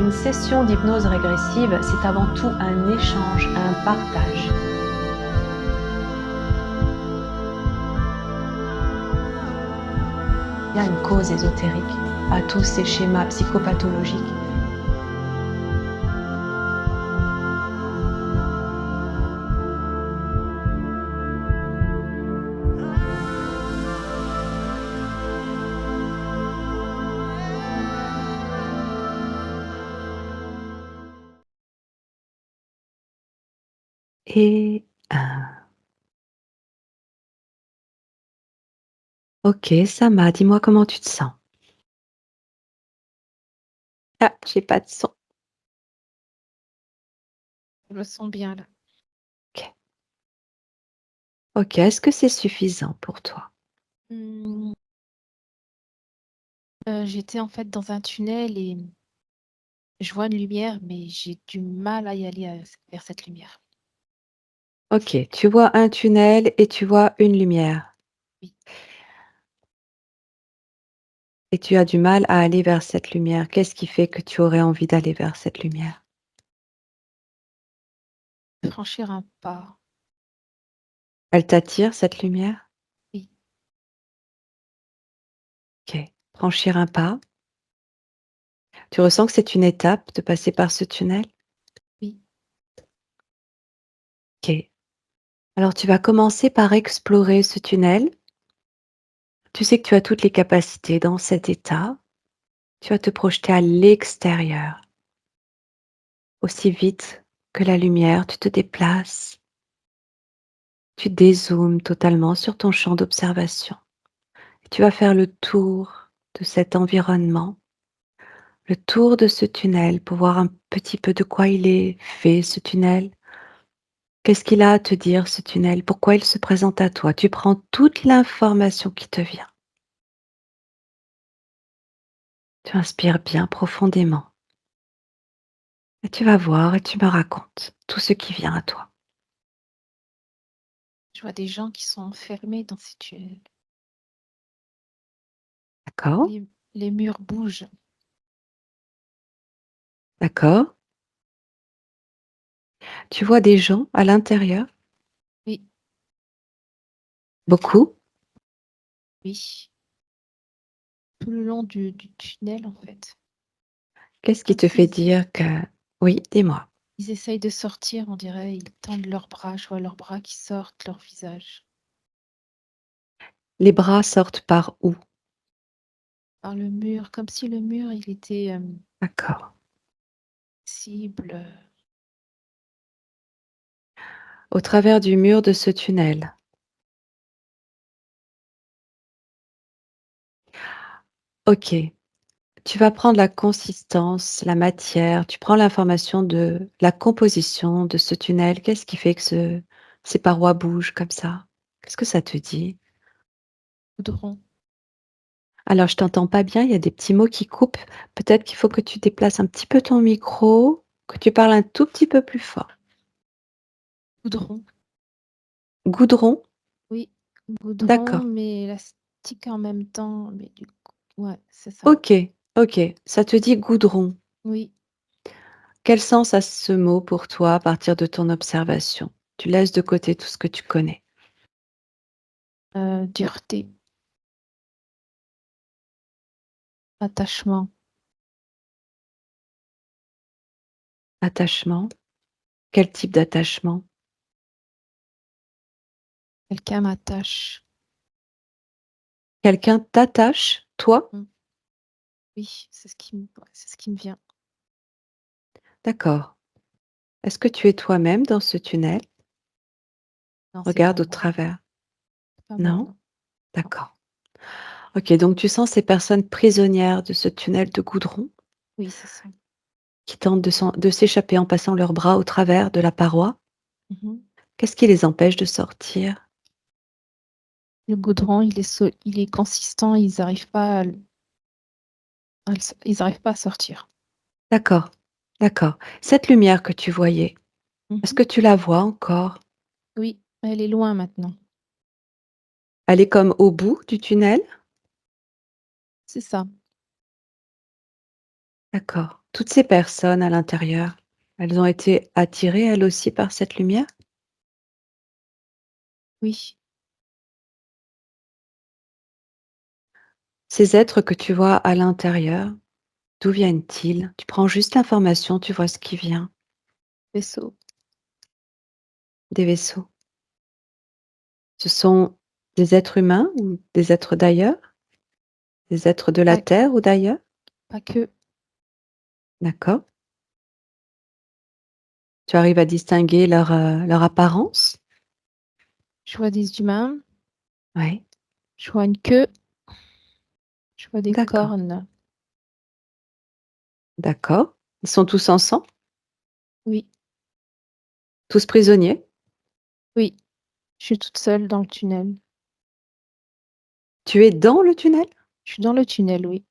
Une session d'hypnose régressive, c'est avant tout un échange, un partage. Il y a une cause ésotérique à tous ces schémas psychopathologiques. Et OK, Sama, dis-moi comment tu te sens? Ah, j'ai pas de son. Je me sens bien là. OK. OK, est-ce que c'est suffisant pour toi? Mmh, j'étais en fait dans un tunnel et je vois une lumière, mais j'ai du mal à y aller, vers cette lumière. OK, tu vois un tunnel et tu vois une lumière Oui, et tu as du mal à aller vers cette lumière. Qu'est-ce qui fait que tu aurais envie d'aller vers cette lumière? franchir un pas. Elle t'attire cette lumière? Oui, OK. Franchir un pas. Tu ressens que c'est une étape de passer par ce tunnel? oui, OK. Alors tu vas commencer par explorer ce tunnel. Tu sais que tu as toutes les capacités dans cet état. Tu vas te projeter à l'extérieur. Aussi vite que la lumière, tu te déplaces. Tu dézoomes totalement sur ton champ d'observation. Et tu vas faire le tour de cet environnement, le tour de ce tunnel pour voir un petit peu de quoi il est fait, ce tunnel. Qu'est-ce qu'il a à te dire, ce tunnel? Pourquoi il se présente à toi? Tu prends toute l'information qui te vient. Tu inspires bien profondément et tu vas voir et tu me racontes tout ce qui vient à toi. je vois des gens qui sont enfermés dans ces tunnels. D'accord? Les murs bougent. D'accord? Tu vois des gens à l'intérieur? Oui, Beaucoup? oui, tout le long du tunnel en fait. Qu'est-ce qui Comme te fait s'ils dire que oui, dis-moi. ils essayent de sortir, on dirait, ils tendent leurs bras, je vois leurs bras qui sortent, leur visage. Les bras sortent par où? Par le mur, comme si le mur il était, D'accord. cible. Au travers du mur de ce tunnel. OK. Tu vas prendre la consistance, la matière, tu prends l'information de la composition de ce tunnel. Qu'est-ce qui fait que ces parois bougent comme ça? Qu'est-ce que ça te dit? Goudron. Alors je t'entends pas bien, il y a des petits mots qui coupent. Peut-être qu'il faut que tu déplaces un petit peu ton micro, que tu parles un tout petit peu plus fort. Goudron, Goudron? oui, goudron, D'accord. mais élastique en même temps, mais du coup ouais, c'est ça. OK, OK. Ça te dit goudron. Oui, Quel sens a ce mot pour toi à partir de ton observation? Tu laisses de côté tout ce que tu connais. dureté, attachement. Attachement? Quel type d'attachement? Quelqu'un m'attache. Quelqu'un t'attache, toi? Mmh, oui, c'est ce qui me vient. D'accord. Est-ce que tu es toi-même dans ce tunnel? Non, c'est pas Regarde au moi. travers. C'est pas moi, Non? non, non. D'accord. OK, donc tu sens ces personnes prisonnières de ce tunnel de goudron Oui, c'est ça. qui tentent de s'échapper en passant leurs bras au travers de la paroi. Mmh. Qu'est-ce qui les empêche de sortir? Le goudron, il est consistant, ils arrivent pas à sortir. D'accord, d'accord. Cette lumière que tu voyais, est-ce Mmh. que tu la vois encore? Oui, elle est loin maintenant. Elle est comme au bout du tunnel? C'est ça. D'accord. Toutes ces personnes à l'intérieur, elles ont été attirées elles aussi par cette lumière? Oui, Ces êtres que tu vois à l'intérieur, d'où viennent-ils? Tu prends juste l'information, tu vois ce qui vient, vaisseau. des vaisseaux. Ce sont des êtres humains ou des êtres d'ailleurs? Des êtres de la Pas Terre ou d'ailleurs? pas que. D'accord. Tu arrives à distinguer leur apparence? Je vois des humains, Oui, je vois une queue, je vois des d'accord, cornes. d'accord. Ils sont tous ensemble? Oui, Tous prisonniers? oui, je suis toute seule dans le tunnel. Tu es dans le tunnel? Je suis dans le tunnel, oui.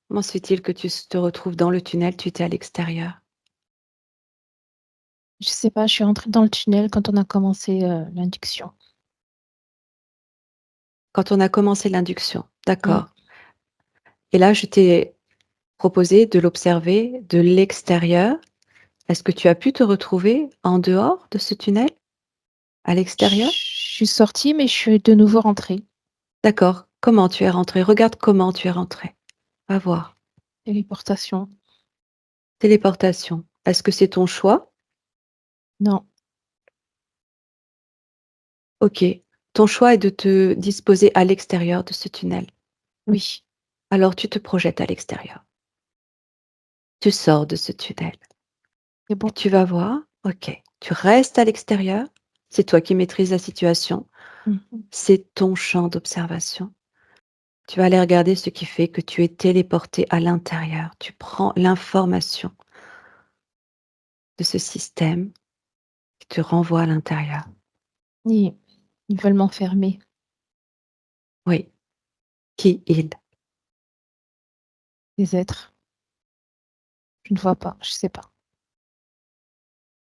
Comment se fait-il que tu te retrouves dans le tunnel? Tu étais à l'extérieur. Je sais pas, je suis rentrée dans le tunnel quand on a commencé, l'induction. Quand on a commencé l'induction, Mmh. d'accord. Et là, je t'ai proposé de l'observer de l'extérieur. Est-ce que tu as pu te retrouver en dehors de ce tunnel, à Je l'extérieur? suis sortie, mais je suis de nouveau rentrée. D'accord. Comment tu es rentré? Regarde comment tu es rentré. Va voir. Téléportation. Téléportation. Est-ce que c'est ton choix? Non, OK. Ton choix est de te disposer à l'extérieur de ce tunnel. oui, Alors tu te projettes à l'extérieur. Tu sors de ce tunnel c'est et bon. tu vas voir, OK, tu restes à l'extérieur, c'est toi qui maîtrises la situation, Mmh mh. c'est ton champ d'observation. Tu vas aller regarder ce qui fait que tu es téléporté à l'intérieur. Tu prends l'information de ce système qui te renvoie à l'intérieur. Ils veulent m'enfermer, Oui, qui il? les êtres. Je ne vois pas, je sais pas.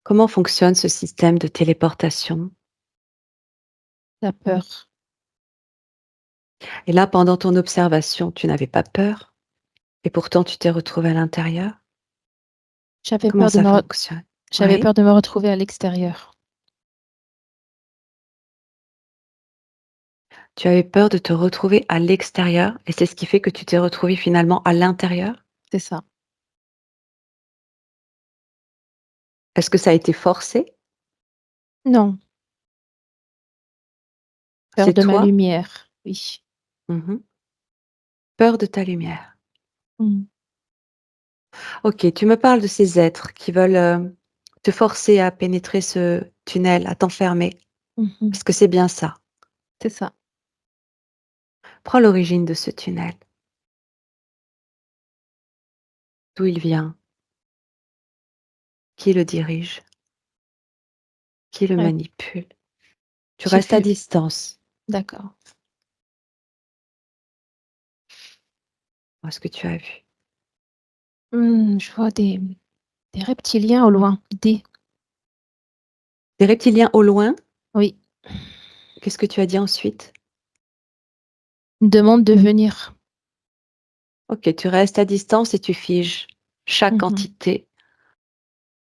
Comment fonctionne ce système de téléportation? La peur. Et là, pendant ton observation, tu n'avais pas peur et pourtant tu t'es retrouvé à l'intérieur? J'avais Comment peur de ça me re fonctionne? j'avais Oui. peur de me retrouver à l'extérieur. Tu avais peur de te retrouver à l'extérieur et c'est ce qui fait que tu t'es retrouvé finalement à l'intérieur? C'est ça. Est-ce que ça a été forcé? Non, peur C'est de ma toi? lumière, oui. Mmh. Peur de ta lumière. Mmh. OK, tu me parles de ces êtres qui veulent, te forcer à pénétrer ce tunnel, à t'enfermer. Mmh mh. Est-ce que c'est bien ça? C'est ça. Prends l'origine de ce tunnel, d'où il vient, qui le dirige, qui le Ouais, manipule. Tu j'ai restes à vu. distance. D'accord. Vois ce que tu as vu. Je vois des reptiliens au loin. Des Des reptiliens au loin, Oui, qu'est-ce que tu as dit ensuite? ils me demandent de venir. OK, tu restes à distance et tu figes chaque Mmh mh. entité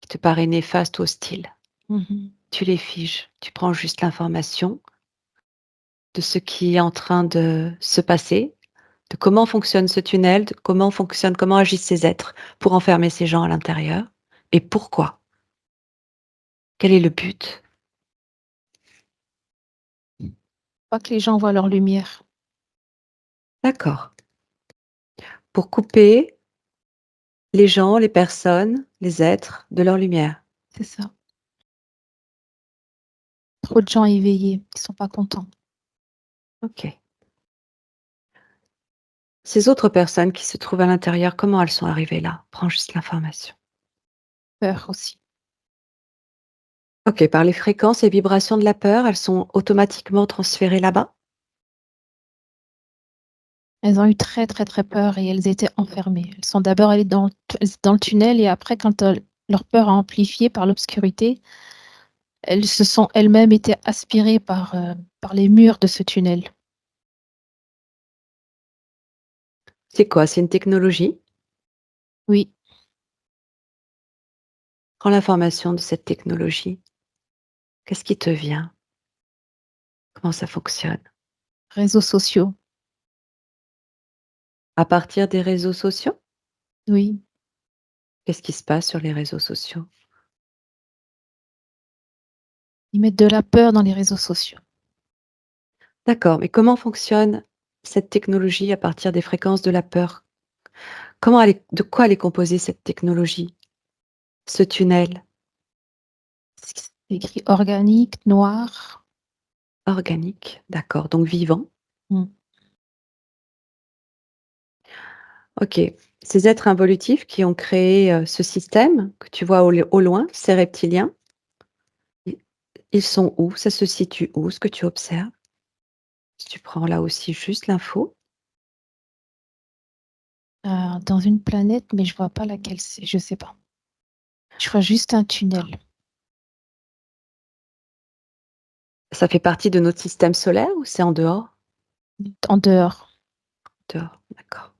qui te paraît néfaste ou hostile. Mmh mh. Tu les figes. Tu prends juste l'information de ce qui est en train de se passer, de comment fonctionne ce tunnel, de comment agissent ces êtres pour enfermer ces gens à l'intérieur et pourquoi? Quel est le but? Pas que les gens voient leur lumière. D'accord. Pour couper les gens, les personnes, les êtres de leur lumière. C'est ça. Trop de gens éveillés qui sont pas contents. OK. Ces autres personnes qui se trouvent à l'intérieur, comment elles sont arrivées là? Prends juste l'information. Peur aussi. OK, par les fréquences et vibrations de la peur, elles sont automatiquement transférées là-bas? Elles ont eu très, très, très peur et elles étaient enfermées. Elles sont d'abord allées dans le tunnel et après quand, leur peur a amplifié par l'obscurité, elles se sont elles-mêmes été aspirées par les murs de ce tunnel. C'est quoi? C'est une technologie? Oui, Prends l'information de cette technologie. Qu'est-ce qui te vient? Comment ça fonctionne? Réseaux sociaux, À partir des réseaux sociaux? oui. Qu'est-ce qui se passe sur les réseaux sociaux? Ils mettent de la peur dans les réseaux sociaux. D'accord, mais comment fonctionne cette technologie à partir des fréquences de la peur? Comment elle est de quoi elle est composée cette technologie? Ce tunnel? C'est écrit organique, noir. Organique, d'accord, donc vivant. Mmh. OK. Ces êtres involutifs qui ont créé, ce système que tu vois au loin, ces reptiliens, i ils sont où? Ça se situe où, ce que tu observes? Si tu prends là aussi juste l'info. Dans une planète, mais je vois pas laquelle c'est, je sais pas. Je vois juste un tunnel. Ça fait partie de notre système solaire ou c'est en dehors? En dehors. Dehors, d'accord.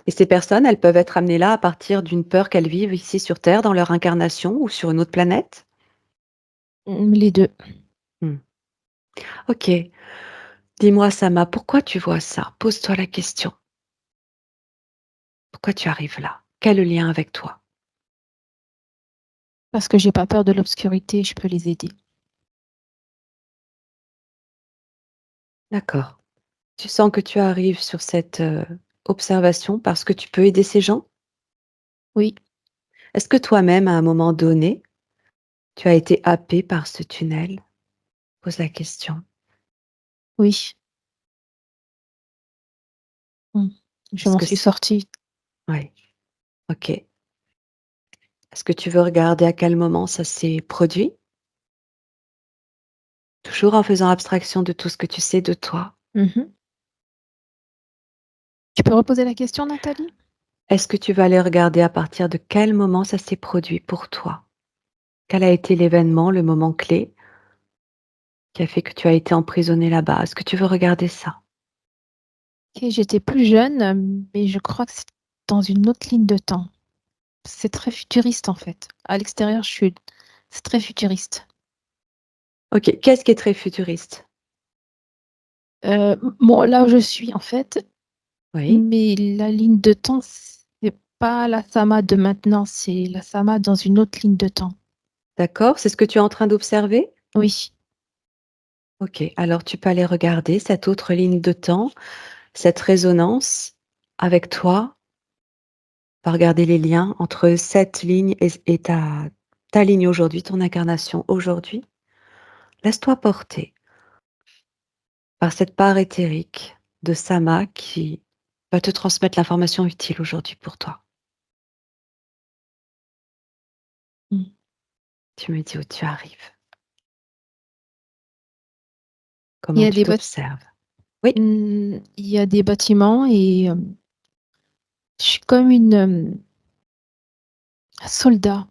Et ces personnes, elles peuvent être amenées là à partir d'une peur qu'elles vivent ici sur Terre dans leur incarnation ou sur une autre planète? Les 2. Mmh. OK. Dis-moi Sama, pourquoi tu vois ça? Pose-toi la question. Pourquoi tu arrives là? Quel est le lien avec toi? Parce que j'ai pas peur de l'obscurité, je peux les aider. D'accord. Tu sens que tu arrives sur cette, observation parce que tu peux aider ces gens? Oui, Est-ce que toi-même, à un moment donné, tu as été happé par ce tunnel? Pose la question. oui. Mmh. Je Est-ce m'en que suis c sortie. Ouais, OK. Est-ce que tu veux regarder à quel moment ça s'est produit? Toujours en faisant abstraction de tout ce que tu sais de toi. Mmh mh. Tu peux reposer la question, Nathalie? Est-ce que tu vas aller regarder à partir de quel moment ça s'est produit pour toi? Quel a été l'événement, le moment clé qui a fait que tu as été emprisonné là-bas? Est-ce que tu veux regarder ça? OK, j'étais plus jeune, mais je crois que c'est dans une autre ligne de temps. C'est très futuriste, en fait. À l'extérieur, je suis c'est très futuriste. OK, qu'est-ce qui est très futuriste? Bon, là où je suis, en fait, Oui, mais la ligne de temps, c'est pas la Sama de maintenant, c'est la Sama dans une autre ligne de temps. d'accord, c'est ce que tu es en train d'observer? Oui, OK, alors tu peux aller regarder cette autre ligne de temps, cette résonance avec toi. Va regarder les liens entre cette ligne et ta ligne aujourd'hui, ton incarnation aujourd'hui. Laisse-toi porter par cette part éthérique de Sama qui va te transmettre l'information utile aujourd'hui pour toi. mmh. Tu me dis où tu arrives, Il y comment a tu des t'observes. Oui, il y a des bâtiments et je suis comme une, soldat.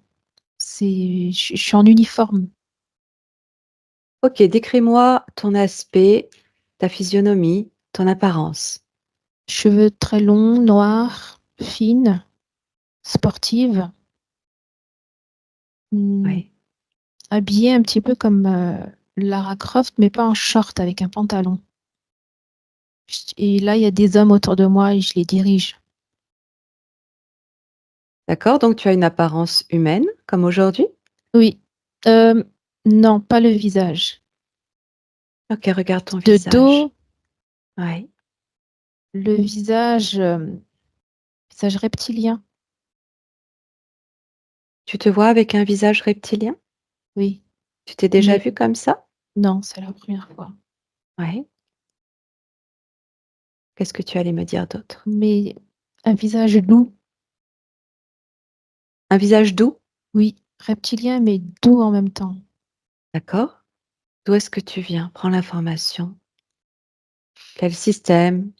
Je suis en uniforme. OK, décris-moi ton aspect, ta physionomie, ton apparence. Cheveux très longs, noirs, fines, sportive, mmh, Oui, habillée un petit peu comme, Lara Croft, mais pas en short, avec un pantalon. Et là, il y a des hommes autour de moi et je les dirige. d'accord, donc tu as une apparence humaine comme aujourd'hui? Oui, hem, non, pas le visage. OK, regarde ton De visage. dos, Oui. le visage, visage reptilien. Tu te vois avec un visage reptilien? Oui, Tu t'es déjà mais vu comme ça? non, c'est la première fois. Oui. Qu'est-ce que tu allais me dire d'autre? Mais un visage doux, Un visage doux? oui, reptilien, mais doux en même temps. D'accord. D'où est-ce que tu viens? Prends l'information. Quel système?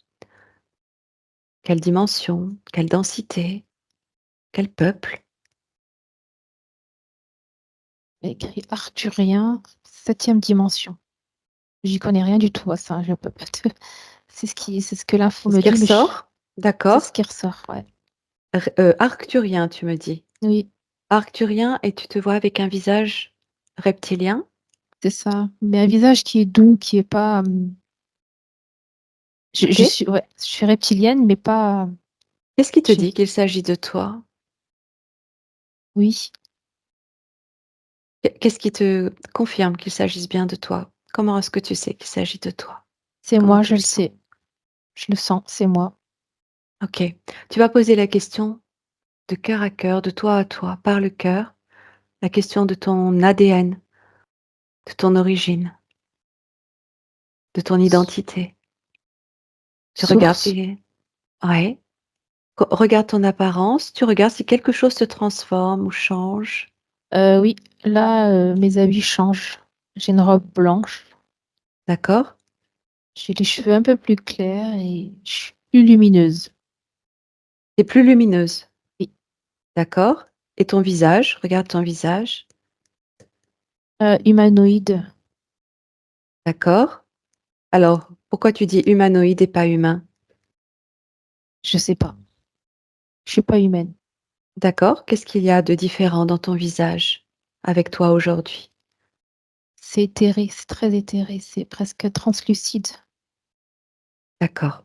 Quelle dimension? Quelle densité? Quel peuple? Écrit arthurien, septième dimension. J'y connais rien du tout à ça, je peux pas te c'est ce que l'info C'est ce me qui dit, mais ressort? c'est ce D'accord. qui ressort, ouais. Arcturien, tu me dis? Oui, Arcturien et tu te vois avec un visage reptilien? c'est ça. Mais un visage qui est doux, qui est pas, je OK. suis ouais, je suis reptilienne, mais pas Qu'est-ce qui te je dit qu'il s'agit de toi? oui, Qu'est-ce qui te confirme qu'il s'agisse bien de toi? Comment est-ce que tu sais qu'il s'agit de toi? c'est Comment moi, tu je le le sens? sais. Je le sens, c'est moi. OK. Tu vas poser la question de cœur à cœur, de toi à toi, par le cœur, la question de ton ADN, de ton origine, de ton S identité. Tu regardes Source. tes ouais. Regarde ton apparence, tu regardes si quelque chose se transforme ou change. Oui, là, mes habits changent. J'ai une robe blanche, D'accord? j'ai les cheveux un peu plus clairs et je suis plus lumineuse. Tu es plus lumineuse. Oui, D'accord? Et ton visage, regarde ton visage. humanoïde, D'accord? Alors, pourquoi tu dis humanoïde et pas humain? je sais pas. Je suis pas humaine. D'accord. Qu'est-ce qu'il y a de différent dans ton visage avec toi aujourd'hui? C'est éthéré, c'est très éthéré, c'est presque translucide. D'accord.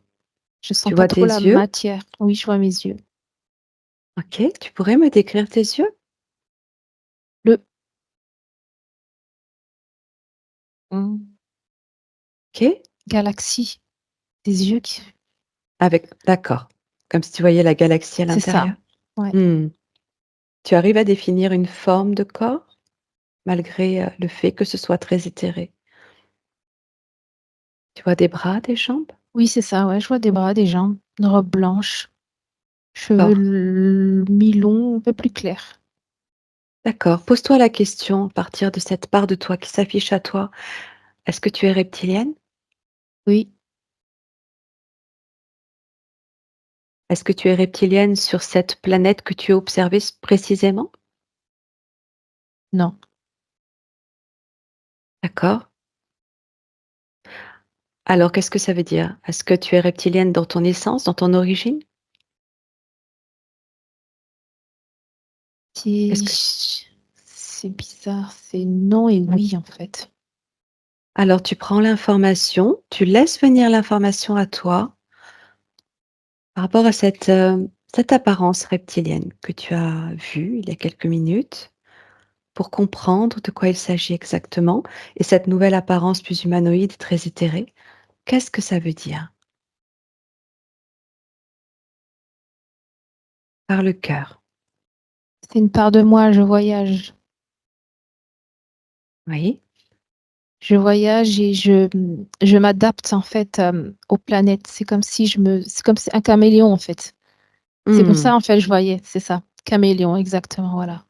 Je sens Tu pas vois tes trop la yeux? matière. Oui, je vois mes yeux. OK. Tu pourrais me décrire tes yeux? Le mmh, OK. galaxie, des yeux qui D'accord. Comme si tu voyais la galaxie à c'est ça, l'intérieur? ouais. Mmh. Tu arrives à définir une forme de corps malgré, le fait que ce soit très éthéré? Tu vois des bras, des jambes? Oui, c'est ça, ouais, je vois des bras, des jambes, une robe blanche, cheveux D'accord. mi-longs, un peu plus clairs. D'accord. Pose-toi la question à partir de cette part de toi qui s'affiche à toi. Est-ce que tu es reptilienne? Oui, Est-ce que tu es reptilienne sur cette planète que tu as observée précisément? non. D'accord. Alors qu'est-ce que ça veut dire? Est-ce que tu es reptilienne dans ton essence, dans ton origine? Qu'est-ce que C'est bizarre, c'est non et oui, en fait. alors tu prends l'information, tu laisses venir l'information à toi par rapport à cette apparence reptilienne que tu as vue il y a quelques minutes pour comprendre de quoi il s'agit exactement et cette nouvelle apparence plus humanoïde, très éthérée. Qu'est-ce que ça veut dire? Par le cœur. C'est une part de moi, je voyage. Oui. Je voyage et je m'adapte, en fait, aux planètes. C'est comme si un caméléon, en fait. C'est comme Mmh. ça, en fait, je voyais, c'est ça. Caméléon, exactement, voilà.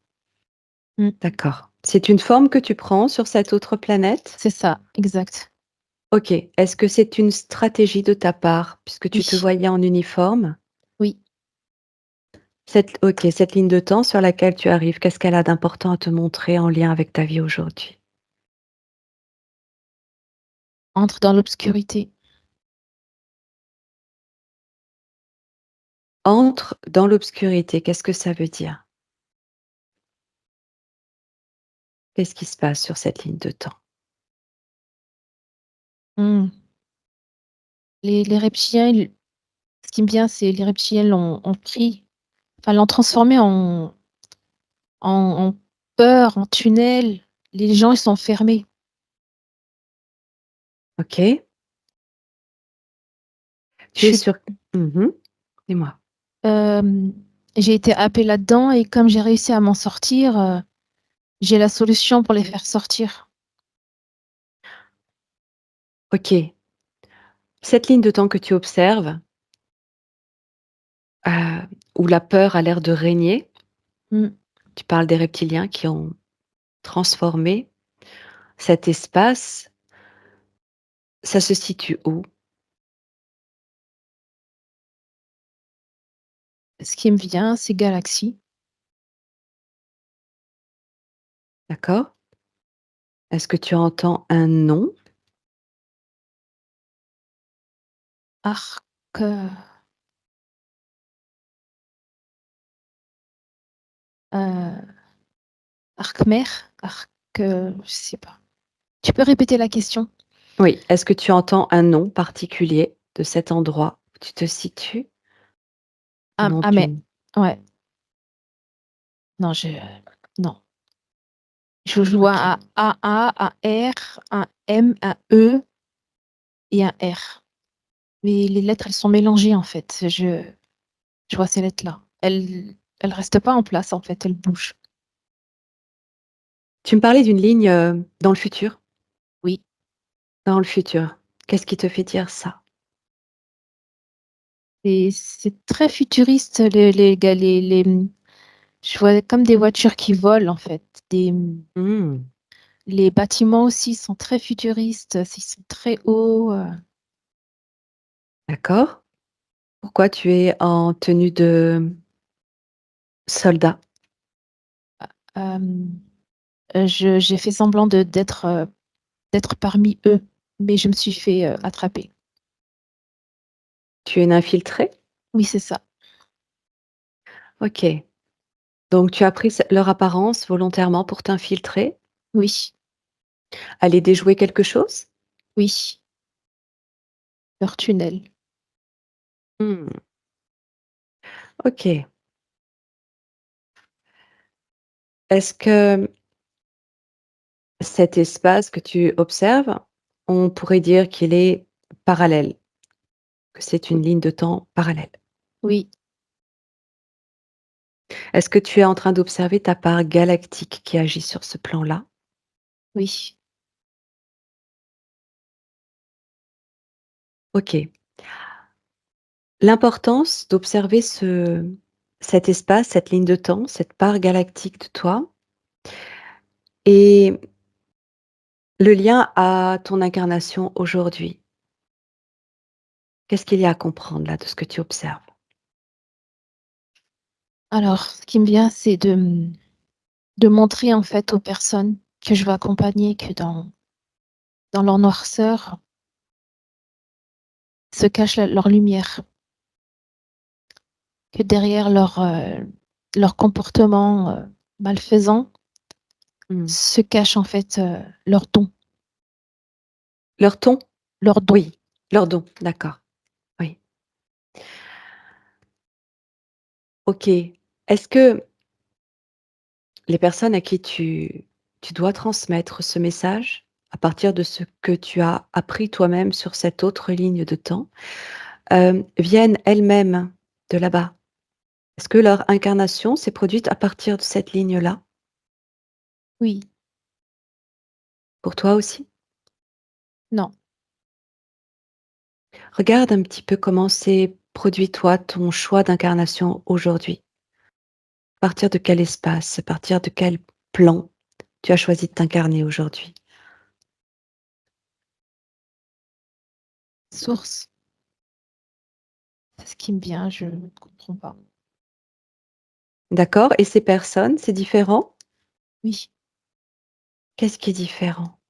Mmh, D'accord. C'est une forme que tu prends sur cette autre planète? c'est ça, exact. OK. Est-ce que c'est une stratégie de ta part, puisque tu te Oui, voyais en uniforme? oui. Cette ligne de temps sur laquelle tu arrives, qu'est-ce qu'elle a d'important à te montrer en lien avec ta vie aujourd'hui? Entre dans l'obscurité. Entre dans l'obscurité, qu'est-ce que ça veut dire? Qu'est-ce qui se passe sur cette ligne de temps? Mmh. Les reptiliens, ils ce qui me vient, c'est les reptiliens l'ont pris, enfin, l'ont transformé en peur, en tunnel. Les gens, ils sont fermés. OK. Je Tu es suis sur mmh Dis-moi. hem, j'ai été happée là-dedans et comme j'ai réussi à m'en sortir, j'ai la solution pour les faire sortir. OK. Cette ligne de temps que tu observes, où la peur a l'air de régner, Mmh. tu parles des reptiliens qui ont transformé cet espace, ça se situe où? Ce qui me vient, c'est galaxie, D'accord? Est-ce que tu entends un nom? arc, Heu, Arkhmer? Je sais pas. Tu peux répéter la question? Oui. Est-ce que tu entends un nom particulier de cet endroit où tu te situes? Un nom Mais d'une ouais, non, non. Je vois OK. un A, un R, un M, un E et un R. Mais les lettres, elles sont mélangées, en fait. Je vois ces lettres-là. Elles restent pas en place, en fait, elles bougent. Tu me parlais d'une ligne, dans le futur? Oui, Dans le futur. Qu'est-ce qui te fait dire ça? et c'est très futuriste, je vois comme des voitures qui volent, en fait. Mmh. Les bâtiments aussi sont très futuristes, ils sont très hauts, D'accord. Pourquoi tu es en tenue de soldat? hem, j'ai fait semblant d'être parmi eux, mais je me suis fait, attraper. Tu es une infiltrée? Oui, c'est ça. OK. Donc tu as pris leur apparence volontairement pour t'infiltrer? Oui, Aller déjouer quelque chose? oui, leur tunnel. Mmh. OK. Est-ce que cet espace que tu observes, on pourrait dire qu'il est parallèle, que c'est Oui, une ligne de temps parallèle? oui, Est-ce que tu es en train d'observer ta part galactique qui agit sur ce plan-là? oui. OK. L'importance d'observer cet espace, cette ligne de temps, cette part galactique de toi et le lien à ton incarnation aujourd'hui. Qu'est-ce qu'il y a à comprendre là de ce que tu observes? Alors, ce qui me vient, c'est de montrer, en fait, aux personnes que je veux accompagner que dans leur noirceur se cache leur lumière, que derrière leur comportement, malfaisant Mmh. se cache, en fait, leur don, Leur ton? leur don. Oui, leur don, d'accord, oui. OK. Est-ce que les personnes à qui tu dois transmettre ce message, à partir de ce que tu as appris toi-même sur cette autre ligne de temps, viennent elles-mêmes de là-bas? Est-ce que leur incarnation s'est produite à partir de cette ligne-là, Oui, pour toi aussi? non. Regarde un petit peu comment s'est produit toi, ton choix d'incarnation aujourd'hui. À partir de quel espace, à partir de quel plan tu as choisi de t'incarner aujourd'hui? Source, c'est ce qui me vient, je ne comprends pas. D'accord, et ces personnes, c'est différent? Oui, Qu'est-ce qui est différent?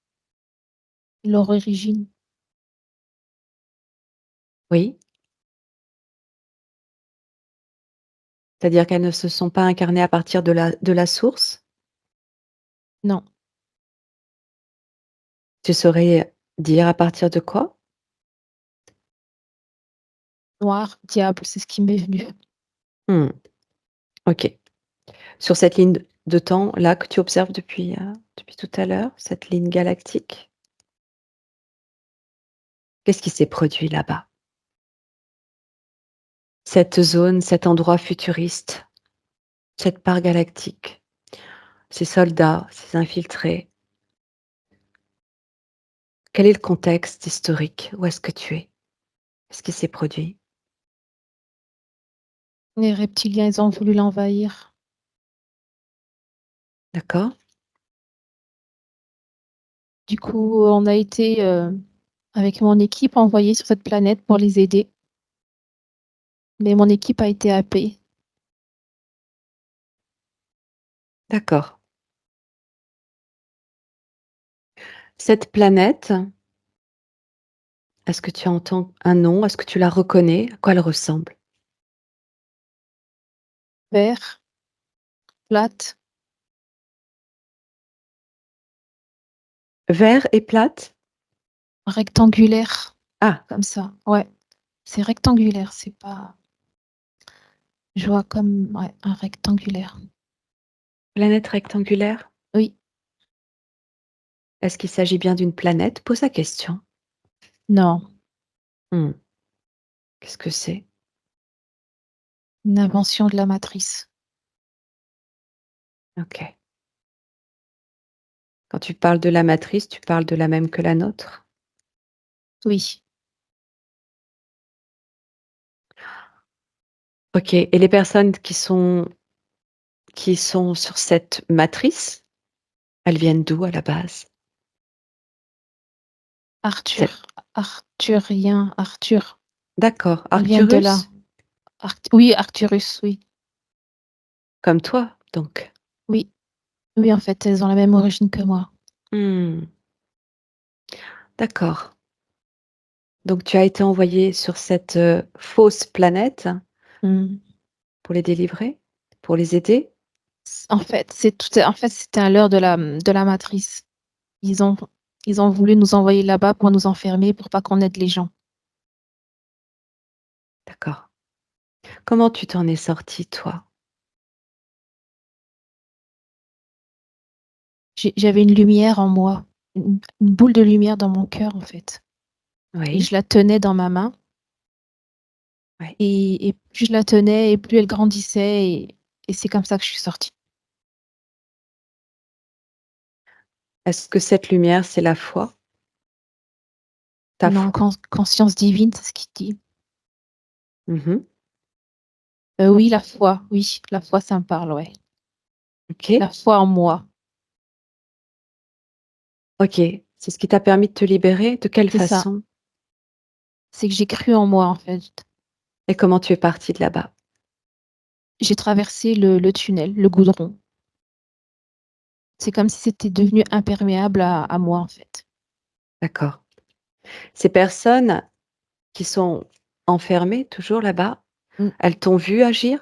leur origine, Oui, c'est-à-dire qu'elles ne se sont pas incarnées à partir de la source? non. Tu saurais dire à partir de quoi? Noir, diable, c'est ce qui m'est venu. Mmh, OK. Sur cette ligne de temps-là que tu observes depuis tout à l'heure, cette ligne galactique, qu'est-ce qui s'est produit là-bas? Cette zone, cet endroit futuriste, cette part galactique, ces soldats, ces infiltrés, quel est le contexte historique? Où est-ce que tu es? Qu'est-ce qui s'est produit? Les reptiliens, ils ont voulu l'envahir. D'accord? Du coup, on a été, avec mon équipe, envoyés sur cette planète pour les aider, mais mon équipe a été happée. D'accord. Cette planète, est-ce que tu entends un nom? Est-ce que tu la reconnais? À quoi elle ressemble? Vert, plate, Vert et plate? rectangulaire, Ah, comme ça. Ouais, c'est rectangulaire, c'est pas je vois comme ouais, un rectangulaire. planète rectangulaire? Oui, Est-ce qu'il s'agit bien d'une planète? Pose la question. non, Mmh, qu'est-ce que c'est? une invention de la matrice. OK. Quand tu parles de la matrice, tu parles de la même que la nôtre? Oui, OK, et les personnes qui sont sur cette matrice, elles viennent d'où à la base? Arthur, C'est arthurien, Arthur, d'accord, elles viennent de là. Arcturus? Oui, Arcturus, oui. Comme toi, donc? Oui, oui, en fait, elles ont la même origine que moi. Mmh, d'accord. Donc tu as été envoyé sur cette, fausse planète Mmh. pour les délivrer? Pour les aider? En fait, c'était à l'heure de la matrice. Ils ont ils ont voulu nous envoyer là-bas pour nous enfermer, pour pas qu'on aide les gens. D'accord. Comment tu t'en es sorti, toi? J'avais une lumière en moi, une boule de lumière dans mon cœur, en fait, et Oui, je la tenais dans ma main oui. et plus je la tenais et plus elle grandissait et c'est comme ça que je suis sortie. Est-ce que cette lumière, c'est la foi? Ta Non, foi? conscience divine, c'est ce qu'il dit. Mmh. Oui, la foi, ça me parle, ouais. La OK, foi en moi, OK. C'est ce qui t'a permis de te libérer? De quelle c'est ça. façon? C'est que j'ai cru en moi, en fait. Et comment tu es partie de là-bas? J'ai traversé le tunnel, le goudron. C'est comme si c'était devenu imperméable à moi, en fait. D'accord. Ces personnes qui sont enfermées toujours là-bas, Mmh. elles t'ont vu agir?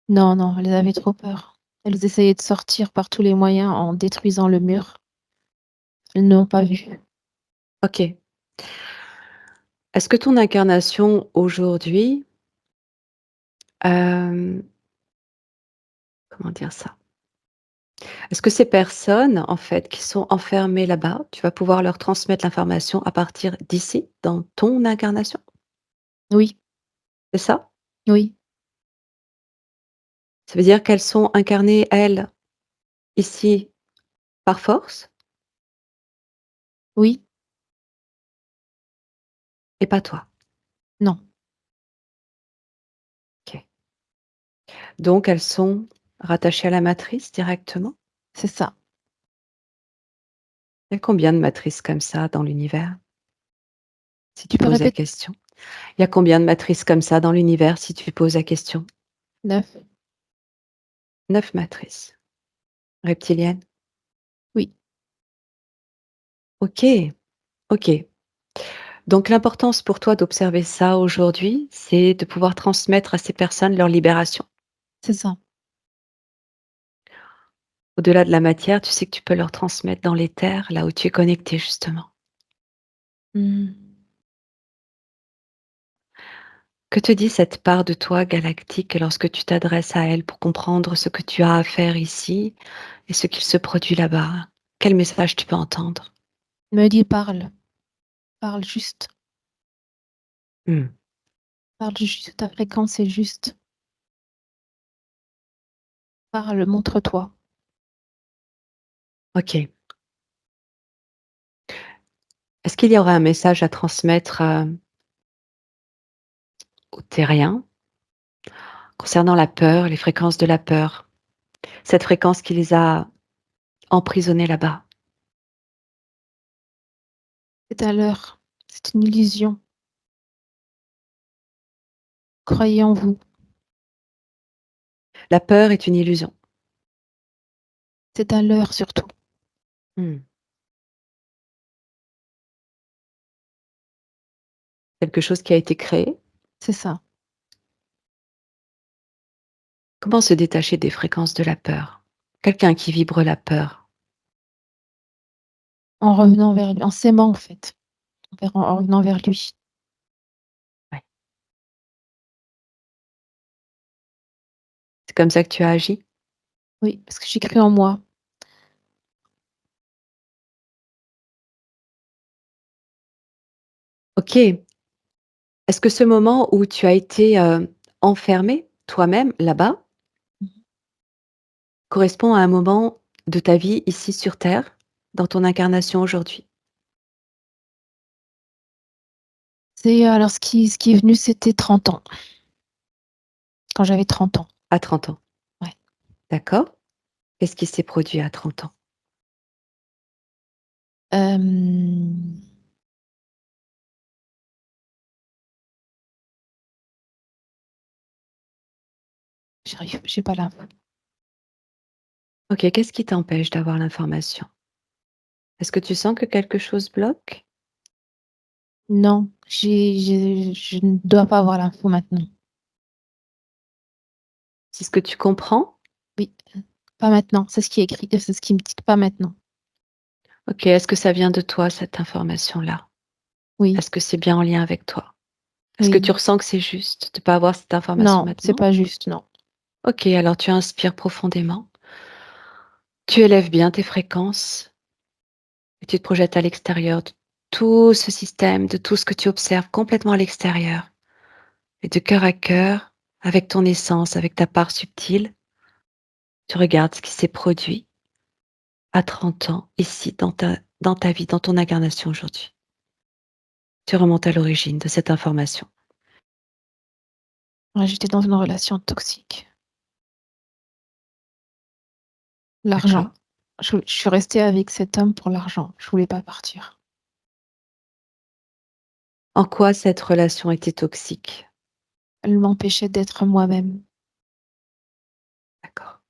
Non, non, elles avaient trop peur. Elles essayaient de sortir par tous les moyens en détruisant le mur. Elles ne l'ont pas vu. OK. Est-ce que ton incarnation aujourd'hui, hem, comment dire ça? Est-ce que ces personnes, en fait, qui sont enfermées là-bas, tu vas pouvoir leur transmettre l'information à partir d'ici, dans ton incarnation? Oui, C'est ça? oui, Ça veut dire qu'elles sont incarnées, elles, ici, par force oui, et pas toi? non, OK. Donc elles sont rattachées à la matrice directement? c'est ça. Il y a combien de matrices comme ça dans l'univers? Si Tu tu peux poses la répéter? question. Il y a combien de matrices comme ça dans l'univers si tu poses la question? 9. 9 matrices. Reptiliennes? Oui, OK, OK. Donc l'importance pour toi d'observer ça aujourd'hui, c'est de pouvoir transmettre à ces personnes leur libération. c'est ça. Au-delà de la matière, tu sais que tu peux leur transmettre dans l'éther, là où tu es connecté justement. Mmh. Que te dit cette part de toi galactique lorsque tu t'adresses à elle pour comprendre ce que tu as à faire ici et ce qu'il se produit là-bas? Quel message tu peux entendre? Me dit: «Parle, parle juste, Mmh, parle juste, ta fréquence est juste. Parle, montre-toi». OK. Est-ce qu'il y aurait un message à transmettre, aux terriens concernant la peur, les fréquences de la peur? Cette fréquence qui les a emprisonnés là-bas. C'est à l'heure, c'est une illusion. Croyez en vous, La peur est une illusion. c'est à l'heure surtout. Mmh. Quelque chose qui a été créé. C'est ça. Comment se détacher des fréquences de la peur? Quelqu'un qui vibre la peur. En revenant vers lui, en s'aimant en fait, en revenant vers lui. Ouais. C'est comme ça que tu as agi? Oui, parce que j'ai cru en moi. OK. Est-ce que ce moment où tu as été, enfermée toi-même là-bas, Mmh. correspond à un moment de ta vie ici sur terre, dans ton incarnation aujourd'hui? C'est alors ce qui est venu, c'était 30 ans, quand j'avais 30 ans. À 30 ans, Ouais. d'accord. Qu'est-ce qui s'est produit à 30 ans? Hem, j'ai pas l'info. OK, qu'est-ce qui t'empêche d'avoir l'information? Est-ce que tu sens que quelque chose bloque? Non, je ne dois pas avoir l'info maintenant. C'est ce que tu comprends? Oui, pas maintenant, c'est ce qui est écrit, c'est ce qui me dit pas maintenant. OK, est-ce que ça vient de toi cette information-là? Oui, Est-ce que c'est bien en lien avec toi? Est-ce que tu oui. ressens que c'est juste de pas avoir cette information Non, c'est maintenant? pas juste, non. OK, alors tu inspires profondément, tu élèves bien tes fréquences et tu te projettes à l'extérieur de tout ce système, de tout ce que tu observes complètement à l'extérieur et de cœur à cœur, avec ton essence, avec ta part subtile, tu regardes ce qui s'est produit à 30 ans, ici, dans ta vie, dans ton incarnation aujourd'hui. Tu remontes à l'origine de cette information. Ouais, j'étais dans une relation toxique. D'accord? L'argent. Je suis restée avec cet homme pour l'argent. Je voulais pas partir. En quoi cette relation était toxique? Elle m'empêchait d'être moi-même. D'accord.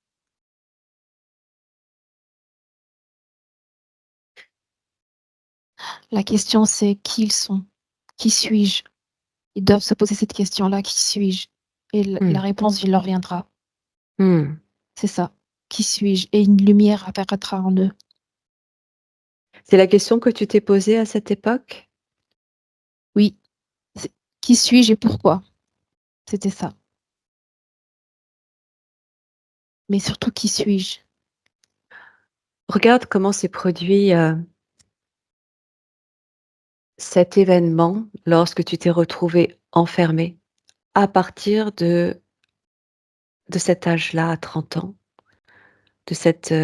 La question, c'est qui ils sont? Qui suis-je? Ils doivent se poser cette question-là: «Qui suis-je?» Et la Mmh. réponse, il leur viendra. Mmh. C'est ça. Qui suis-je? Et une lumière apparaîtra en eux. C'est la question que tu t'es posée à cette époque? Oui, c'est qui suis-je et pourquoi? C'était ça. Mais surtout, qui suis-je? Regarde comment s'est produit, cet événement lorsque tu t'es retrouvée enfermée à partir de cet âge-là, à 30 ans, de cette,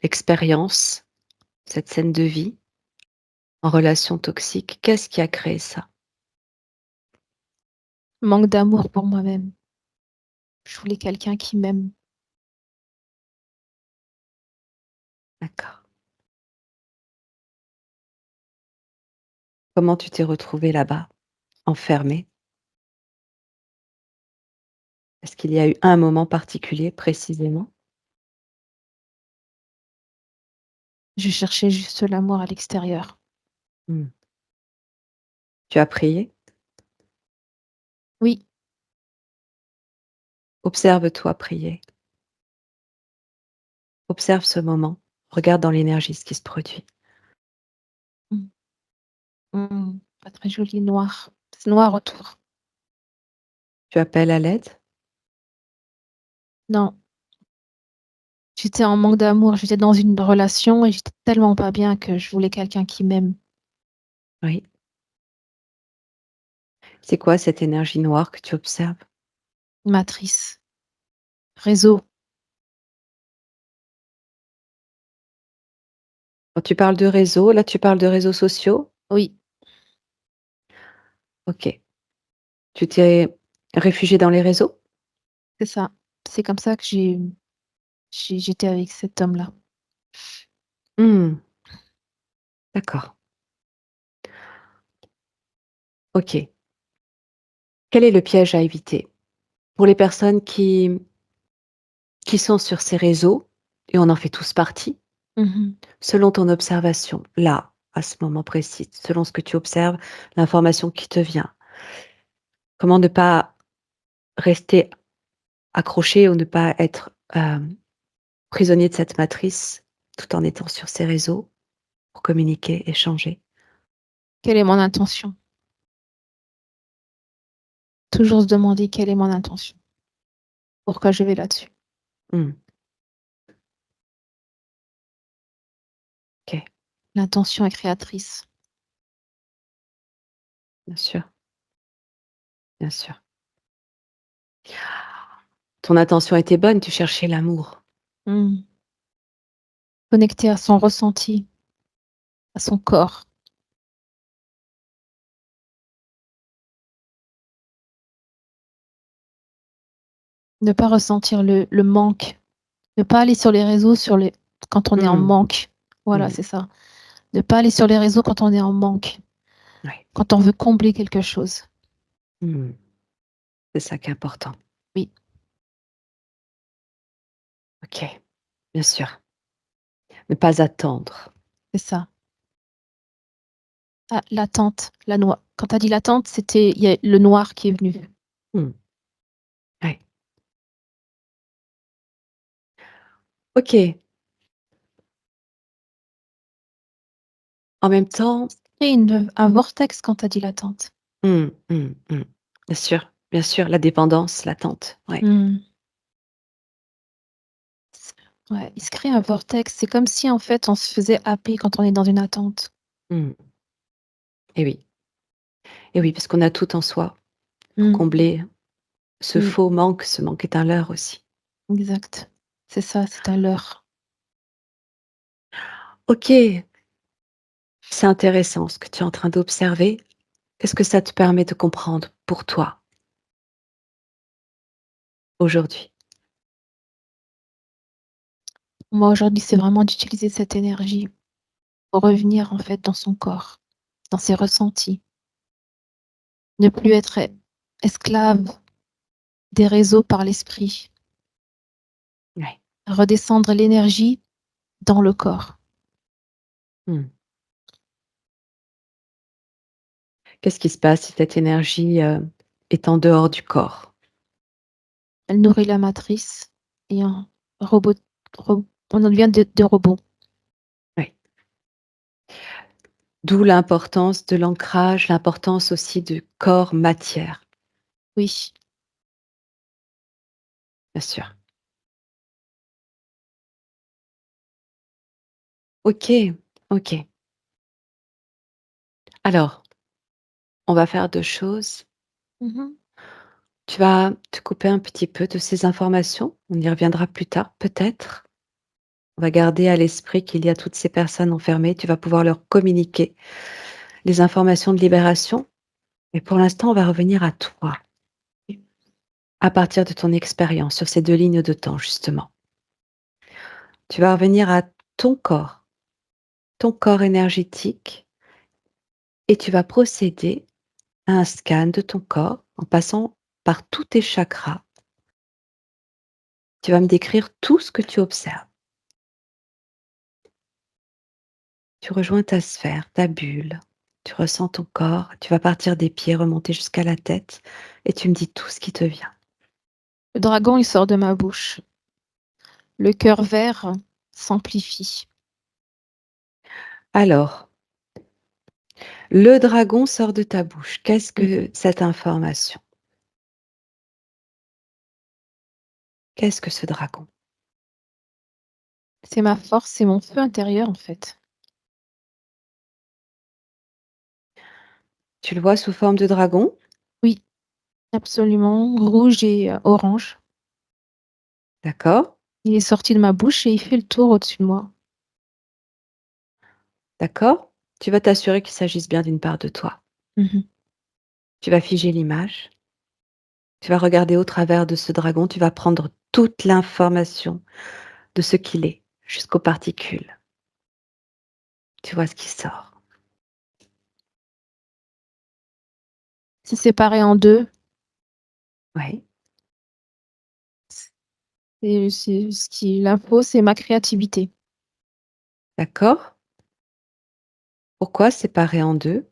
expérience, cette scène de vie en relation toxique. Qu'est-ce qui a créé ça? Manque d'amour pour moi-même. Je voulais quelqu'un qui m'aime. D'accord. Comment tu t'es retrouvée là-bas, enfermée? Est-ce qu'il y a eu un moment particulier précisément? Je cherchais juste l'amour à l'extérieur. Mmh. Tu as prié? Oui. Observe-toi prier. Observe ce moment. Regarde dans l'énergie ce qui se produit. Mmh. Mmh. Pas très joli, noir. C'est noir autour. Tu appelles à l'aide? Non, j'étais en manque d'amour, j'étais dans une relation et j'étais tellement pas bien que je voulais quelqu'un qui m'aime. Oui. C'est quoi cette énergie noire que tu observes? Matrice, réseau, Quand tu parles de réseau, là, tu parles de réseaux sociaux? oui, OK. Tu t'es réfugié dans les réseaux? c'est ça. C'est comme ça que j'étais avec cet homme-là. Mmh, d'accord. OK. Quel est le piège à éviter? Pour les personnes qui sont sur ces réseaux, et on en fait tous partie, Mmh mh. selon ton observation, là, à ce moment précis, selon ce que tu observes, l'information qui te vient, comment ne pas rester accrocher ou ne pas être, prisonnier de cette matrice, tout en étant sur ces réseaux pour communiquer, échanger. Quelle est mon intention? Toujours se demander quelle est mon intention? Pourquoi je vais là-dessus? Mmh. OK, L'intention est créatrice. bien sûr, bien sûr. Ton intention était bonne, tu cherchais l'amour. Mmh. Connecter à son ressenti, à son corps. Ne pas ressentir le manque. Ne pas aller sur les réseaux quand on est en Mmh. manque. Voilà, Mmh. c'est ça. Ne pas aller sur les réseaux quand on est en manque, Ouais. quand on veut combler quelque chose. Mmh. C'est ça qui est important. Oui, OK, bien sûr. Ne pas attendre. c'est ça. Ah, l'attente, la noi quand tu as dit l'attente, il y a le noir qui est venu. Mmh. Ouais. OK. En même temps, Et un vortex quand tu as dit l'attente. mmh, mmh, mmh. Bien sûr, la dépendance, l'attente, ouais. Mmh. Ouais, il se crée un vortex. C'est comme si, en fait, on se faisait happer quand on est dans une attente. Mmh. Et oui, et oui, parce qu'on a tout en soi pour Mmh. combler ce Oui, faux manque. Ce manque est un leurre aussi. exact. C'est ça, c'est un leurre. OK, c'est intéressant ce que tu es en train d'observer. Qu'est-ce que ça te permet de comprendre pour toi, aujourd'hui? Moi, aujourd'hui, c'est vraiment d'utiliser cette énergie pour revenir, en fait, dans son corps, dans ses ressentis. Ne plus être esclave des réseaux par l'esprit. Ouais. Redescendre l'énergie dans le corps. Mmh. Qu'est-ce qui se passe si cette énergie, est en dehors du corps? Elle nourrit la matrice et un robot ro on en devient des robots. Ouais. D'où l'importance de l'ancrage, l'importance aussi du corps matière, Oui, bien sûr. OK, OK. Alors, on va faire 2 choses. mmh mh. Tu vas te couper un petit peu de ces informations. On y reviendra plus tard, peut-être. On va garder à l'esprit qu'il y a toutes ces personnes enfermées. Tu vas pouvoir leur communiquer les informations de libération. Mais pour l'instant, on va revenir à toi, à partir de ton expérience sur ces 2 lignes de temps, justement. Tu vas revenir à ton corps énergétique, et tu vas procéder à un scan de ton corps en passant par tous tes chakras. Tu vas me décrire tout ce que tu observes. Tu rejoins ta sphère, ta bulle. Tu ressens ton corps. Tu vas partir des pieds, remonter jusqu'à la tête et tu me dis tout ce qui te vient. Le dragon, il sort de ma bouche. Le cœur vert s'amplifie. Alors, le dragon sort de ta bouche. Qu'est-ce Mmh. que cette information? Qu'est-ce que ce dragon? C'est ma force, c'est mon feu intérieur, en fait. Tu le vois sous forme de dragon? Oui, absolument, rouge et orange. D'accord, Il est sorti de ma bouche et il fait le tour au-dessus de moi. d'accord. Tu vas t'assurer qu'il s'agisse bien d'une part de toi. Mmh mh. Tu vas figer l'image. Tu vas regarder au travers de ce dragon. Tu vas prendre toute l'information de ce qu'il est, jusqu'aux particules. Tu vois ce qui sort. C'est séparé en 2. Oui, C'est ce qui l'info, c'est ma créativité. d'accord. Pourquoi séparer en 2?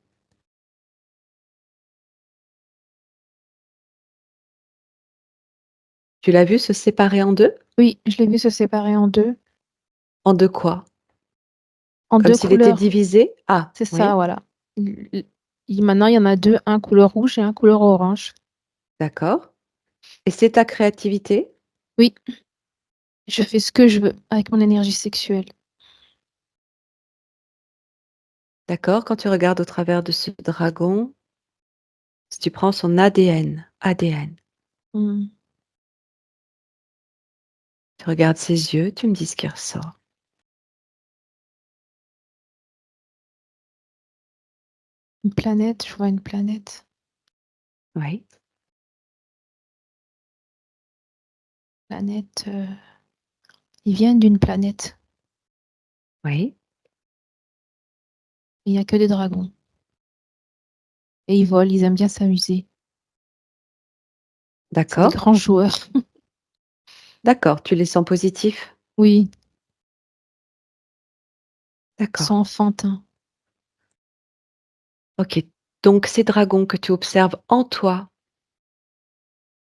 Tu l'as vu se séparer en 2? Oui, je l'ai vu se séparer en 2, En 2 quoi? en Comme 2 s'il était couleurs. divisé? Ah, C'est ça, oui, voilà. Maintenant, il y en a 2, un couleur rouge et un couleur orange. d'accord. Et c'est ta créativité? Oui, je fais ce que je veux avec mon énergie sexuelle. D'accord, quand tu regardes au travers de ce dragon, si tu prends son ADN, Mmh. tu regardes ses yeux, tu me dis ce qui ressort. Une planète, je vois une planète. Oui, Planète, ils viennent d'une planète oui, et il y a que des dragons et ils volent, ils aiment bien s'amuser. C'est des d'accord, grands joueurs. d'accord, tu les sens positifs? Oui, ils D'accord, sont enfantins. OK. Donc ces dragons que tu observes en toi,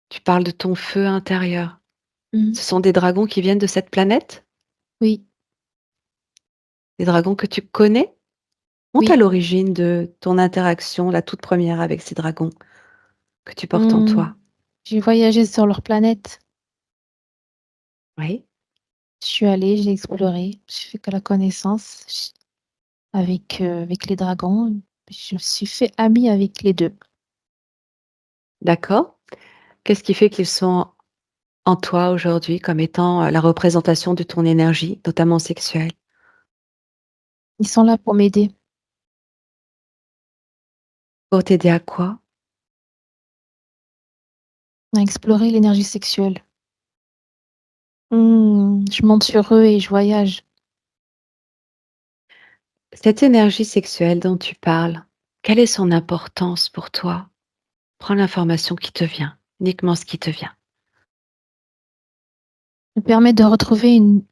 tu parles de ton feu intérieur. Mmh. Ce sont des dragons qui viennent de cette planète? Oui, Des dragons que tu connais? Monte à oui. l'origine de ton interaction, la toute première avec ces dragons que tu portes en Mmh. toi. J'ai voyagé sur leur planète. Oui, Je suis allée, j'ai exploré, j'ai fait que la connaissance avec les dragons. Je me suis fait amie avec les 2. d'accord. Qu'est-ce qui fait qu'ils sont en toi aujourd'hui comme étant, la représentation de ton énergie, notamment sexuelle? Ils sont là pour m'aider Pour t'aider à quoi? à explorer l'énergie sexuelle. Je monte sur eux et je voyage. Cette énergie sexuelle dont tu parles, quelle est son importance pour toi? Prends l'information qui te vient, uniquement ce qui te vient. Me permet de retrouver une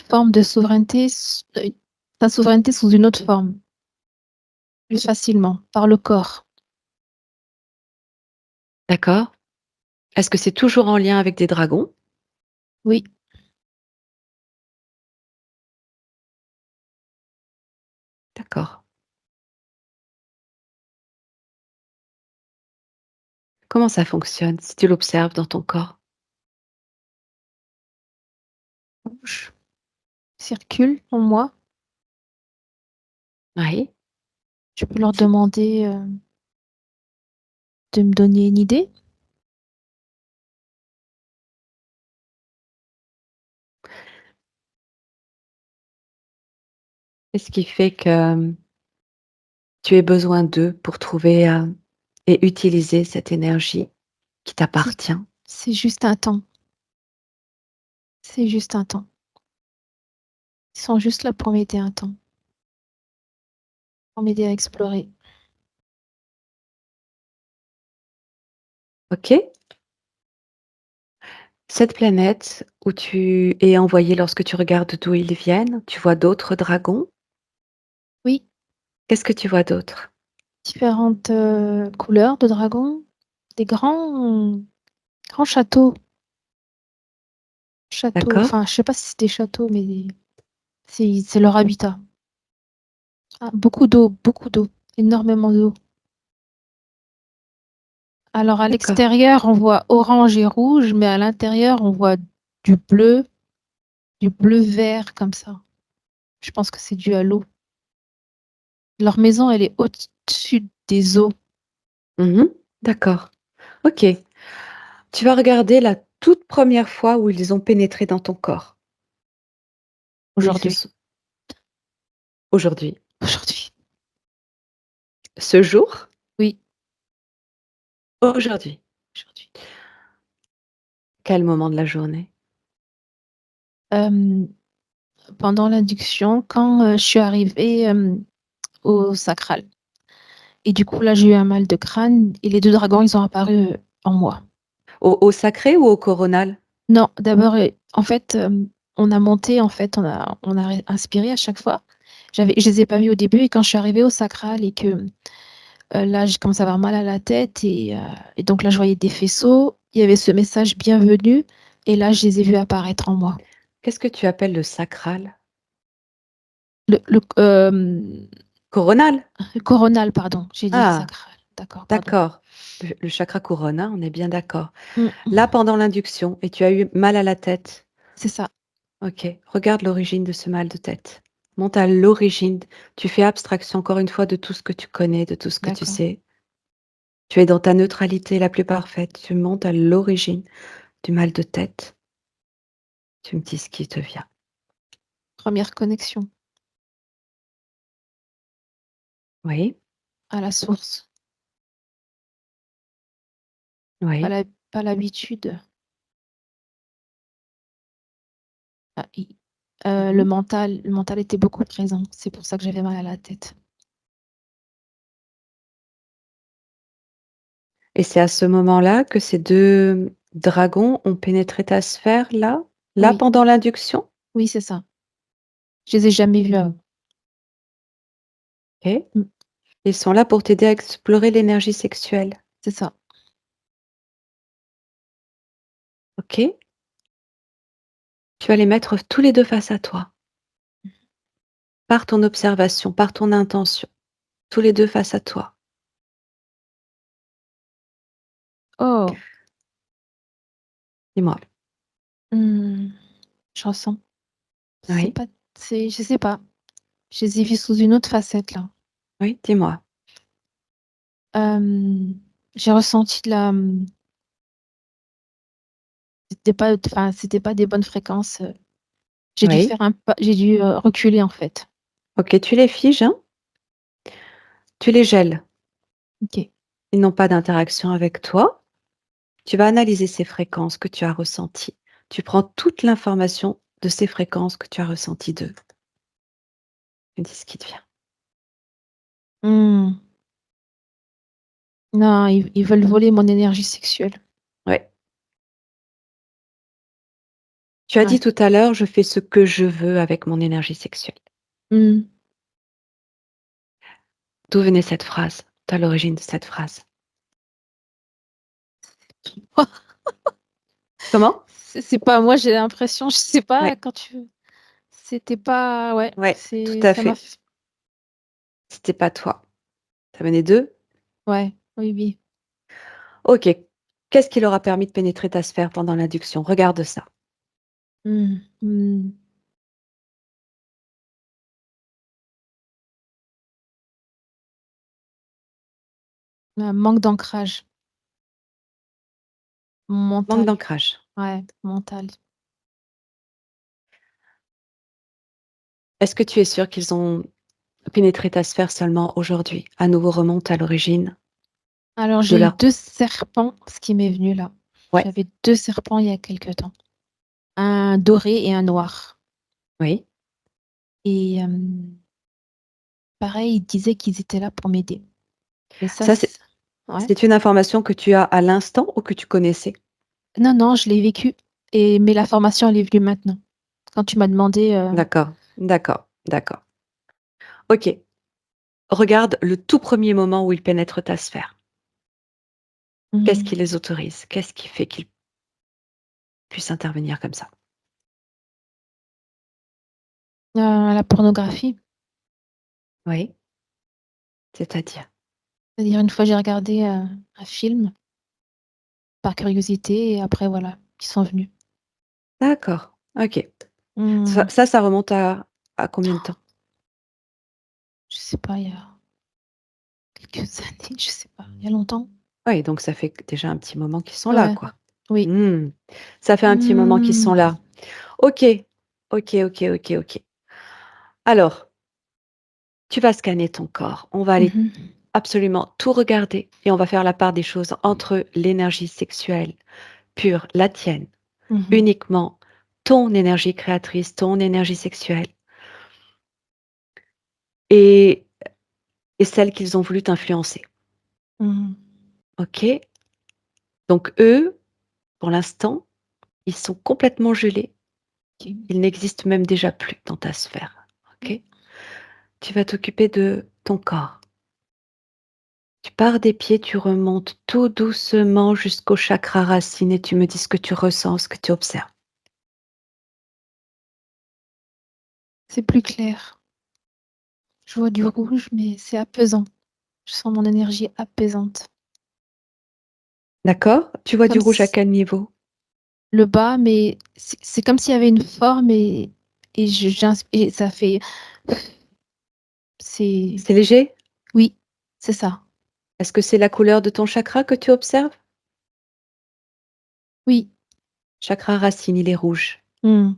forme de souveraineté, sa souveraineté sous une autre forme, plus facilement, par le corps. D'accord? Est-ce que c'est toujours en lien avec des dragons? Oui, D'accord. Comment ça fonctionne si tu l'observes dans ton corps? rouge circule en moi. Oui. Je peux leur C'est demander, de me donner une idée. qu'est-ce qui fait que, tu aies besoin d'eux pour trouver, et utiliser cette énergie qui C'est t'appartient? c'est juste un temps, c'est juste un temps. Ils sont juste là pour m'aider un temps, pour m'aider à explorer. OK. Cette planète où tu es envoyé lorsque tu regardes d'où ils viennent, tu vois d'autres dragons? Oui, Qu'est-ce que tu vois d'autre? différentes, couleurs de dragons, des grands châteaux, D'accord, enfin, je sais pas si c'est des châteaux, mais c'est leur habitat. Ah, beaucoup d'eau, énormément d'eau. Alors à d'accord, l'extérieur, on voit orange et rouge, mais à l'intérieur, on voit du bleu, du bleu-vert comme ça. Je pense que c'est dû à l'eau. Leur maison, elle est au-dessus des eaux. mmh, d'accord, OK. Tu vas regarder la toute première fois où ils ont pénétré dans ton corps, où ils se Aujourd'hui, sont aujourd'hui. aujourd'hui. Ce jour? Oui, Aujourd'hui. aujourd'hui. Quel moment de la journée? Hem, Pendant l'induction, quand, je suis arrivée, au sacral et du coup, là, j'ai eu un mal de crâne et les 2 dragons, ils ont apparu, en moi. Au sacré ou au coronal? Non, d'abord, en fait, on a monté, en fait, on a inspiré à chaque fois. Je les ai pas vus au début et quand je suis arrivée au sacral et que, là, j'ai commencé à avoir mal à la tête et donc là, je voyais des faisceaux il y avait ce message bienvenue et là, je les ai vus apparaître en moi. Qu'est-ce que tu appelles le sacral? Le Coronal? coronal, pardon, j'ai dit Ah, sacral. D'accord, pardon. d'accord. Le chakra couronne, hein, on est bien d'accord. Là, Mmh. pendant l'induction et tu as eu mal à la tête. C'est ça, OK, regarde l'origine de ce mal de tête. Monte à l'origine. Tu fais abstraction encore une fois de tout ce que tu connais, de tout ce que tu d'accord. sais. Tu es dans ta neutralité la plus parfaite. Tu montes à l'origine du mal de tête. Tu me dis ce qui te vient. Première connexion Oui, à la source, pas oui. la pas l'habitude, ah i Mmh. le mental était beaucoup présent. C'est pour ça que j'avais mal à la tête. Et c'est à ce moment-là que ces 2 dragons ont pénétré ta sphère là? Là, Oui, pendant l'induction? oui, c'est ça. Je les ai jamais vus avant. OK. Mmh, Ils sont là pour t'aider à explorer l'énergie sexuelle. c'est ça. OK? Tu vas les mettre tous les 2 face à toi, par ton observation, par ton intention, tous les 2 face à toi. Oh! Dis-moi. Mmh, je ressens. C'est Oui, pas c'est je sais pas. Je les ai vus sous une autre facette là. oui, dis-moi. J'ai ressenti c'était pas enfin, c'était pas des bonnes fréquences, j'ai dû Oui. faire un pas j'ai dû, reculer en fait. OK, tu les figes, hein, tu les gèles. OK. Ils n'ont pas d'interaction avec toi. Tu vas analyser ces fréquences que tu as ressenties. Tu prends toute l'information de ces fréquences que tu as ressenties d'eux. Tu me dis ce qui te vient. Mmh. Non, ils veulent voler mon énergie sexuelle. Ouais. Tu as dit Ouais. tout à l'heure: «Je fais ce que je veux avec mon énergie sexuelle». Mmh. D'où venait cette phrase? Tu as l'origine de cette phrase. Comment? C'est pas moi, j'ai l'impression, je sais pas Ouais, quand tu c'était pas ouais, ouais, tout c'est à ça m'a fait. f C'était pas toi. Ça venait d'eux? ouais, oui, oui. OK. Qu'est-ce qui leur a permis de pénétrer ta sphère pendant l'induction? Regarde ça. Mmh. Mmh. Un manque d'ancrage, Manque mental, d'ancrage. ouais, mental. Est-ce que tu es sûr qu'ils ont pénétré ta sphère seulement aujourd'hui? À nouveau remonte à l'origine Alors de j'ai eu leur 2 serpents, ce qui m'est venu là. ouais, J'avais 2 serpents il y a quelque temps, un doré et un noir oui. et pareil, ils disaient qu'ils étaient là pour m'aider. Mais ça Ça, c ouais. c'est une information que tu as à l'instant ou que tu connaissais? Non, non, je l'ai vécu et mais la formation, elle est venue maintenant. Quand tu m'as demandé, D'accord, d'accord, d'accord. OK. Regarde le tout premier moment où ils pénètrent ta sphère. Qu'est-ce qui mmh, les autorise? Qu'est-ce qui fait qu'ils puissent intervenir comme ça? la pornographie. Oui, c'est-à-dire? C'est-à-dire une fois j'ai regardé, un film par curiosité et après voilà, ils sont venus. D'accord, OK. Ça Mmh, ça, ça remonte à combien de temps? je sais pas, il y a quelques années, je sais pas, il y a longtemps? Oui, donc ça fait déjà un petit moment qu'ils sont là, Ouais, quoi. oui. Mmh. Ça fait un petit moment qu'ils Mmh. sont là. OK. OK, OK, OK, OK. Alors, tu vas scanner ton corps. On va Mmh aller mh. absolument tout regarder et on va faire la part des choses entre l'énergie sexuelle pure, la tienne, Mmh mh. uniquement ton énergie créatrice, ton énergie sexuelle et et celle qu'ils ont voulu t'influencer. Mmh. OK? Donc eux, pour l'instant, ils sont complètement gelés. OK. Ils n'existent même déjà plus dans ta sphère. Mmh. OK? Tu vas t'occuper de ton corps. Tu pars des pieds, tu remontes tout doucement jusqu'au chakra racine et tu me dis ce que tu ressens, ce que tu observes. C'est plus clair. Je vois du rouge, mais c'est apaisant. Je sens mon énergie apaisante. D'accord? Tu vois du Comme rouge à si quel niveau? le bas, mais c'est comme s'il y avait une forme et je j'ins et ça fait c'est C'est léger? oui, c'est ça. Est-ce que c'est la couleur de ton chakra que tu observes? Oui. Chakra racine, il est rouge. Mmh.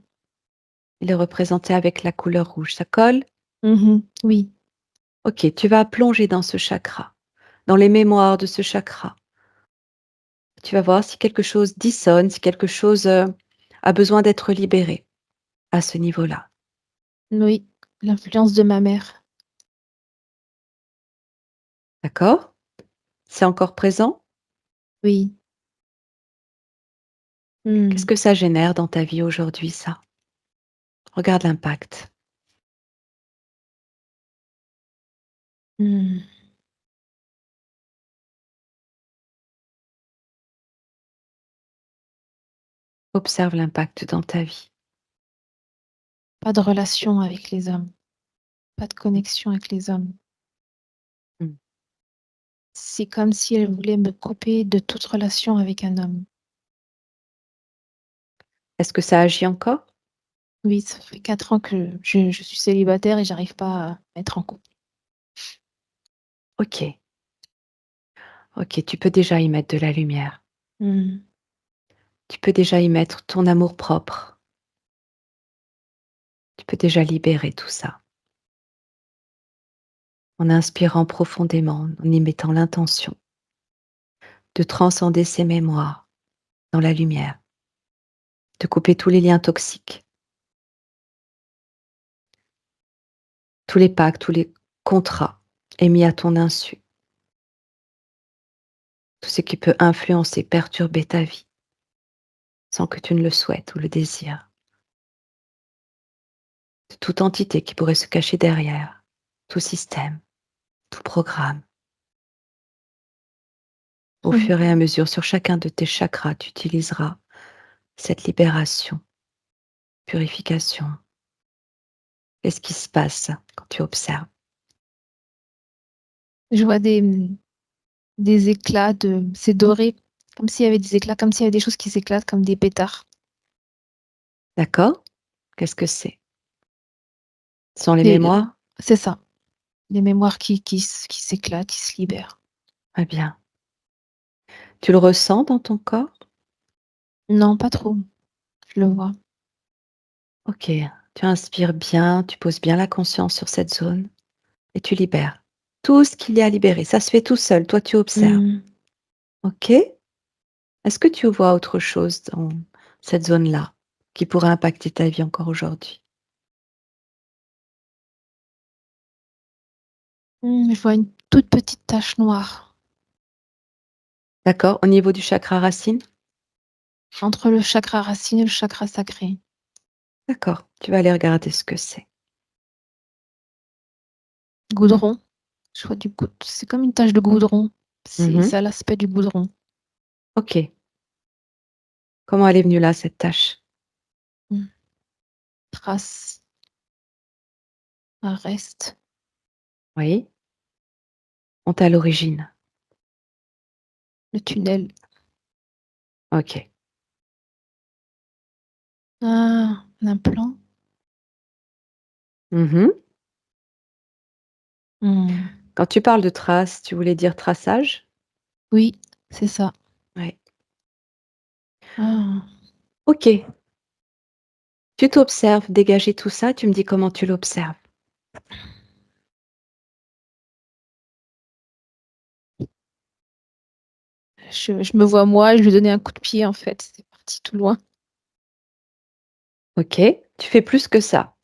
Il est représenté avec la couleur rouge. Ça colle? Mmh. Oui. OK, tu vas plonger dans ce chakra, dans les mémoires de ce chakra. Tu vas voir si quelque chose dissonne, si quelque chose, a besoin d'être libéré à ce niveau-là. Oui. L'influence de ma mère. D'accord? C'est encore présent? Oui. Qu'est-ce Mmh. que ça génère dans ta vie aujourd'hui, ça? Regarde l'impact. Mmh. Observe l'impact dans ta vie. Pas de relation avec les hommes, pas de Mmh. connexion avec les hommes. Mmh. C'est comme si elle voulait me couper de toute relation avec un homme. Est-ce que ça agit encore? Oui, ça fait 4 ans que je suis célibataire et j'arrive pas à être en couple. OK. OK, tu peux déjà y mettre de la lumière. Mmh. Tu peux déjà y mettre ton amour-propre. Tu peux déjà libérer tout ça en inspirant profondément, en y mettant l'intention de transcender ces mémoires dans la lumière, de couper tous les liens toxiques, tous les pactes, tous les contrats émis à ton insu, tout ce qui peut influencer, perturber ta vie sans que tu ne le souhaites ou le désires, de toute entité qui pourrait se cacher derrière, tout système, tout programme. Au Mmh. fur et à mesure, sur chacun de tes chakras, tu utiliseras cette libération, purification. Qu'est-ce qui se passe quand tu observes? Je vois des éclats de c'est doré, comme s'il y avait des éclats, comme s'il y avait des choses qui s'éclatent comme des pétards. D'accord? Qu'est-ce que c'est? Ce sont les Des mémoires? c'est ça, des mémoires qui s'éclatent, qui se libèrent. Ah bien. Tu le ressens dans ton corps? Non, pas trop, je le vois. OK. Tu inspires bien, tu poses bien la conscience sur cette zone et tu libères. Tout ce qu'il y a à libérer, ça se fait tout seul, toi tu observes. Mmh. OK? Est-ce que tu vois autre chose dans cette zone-là qui pourrait impacter ta vie encore aujourd'hui? Mmh, je vois une toute petite tache noire D'accord? Au niveau du chakra racine? entre le chakra racine et le chakra sacré. D'accord, tu vas aller regarder ce que c'est. Goudron, je vois du goud c'est comme une tache de goudron. C'est Mmh. ça a l'aspect du goudron. OK. Comment elle est venue là, cette tache? Mmh. Trace, un reste, Oui? Monte à l'origine. le tunnel. OK. Ah, un implant? Mmh. Mmh. Quand tu parles de traces, tu voulais dire traçage? Oui, c'est ça. Ouais. Ah, OK. Tu t'observes dégager tout ça, tu me dis comment tu l'observes. je me vois moi, je lui donnais un coup de pied en fait, c'est parti tout loin. OK. Tu fais plus que ça.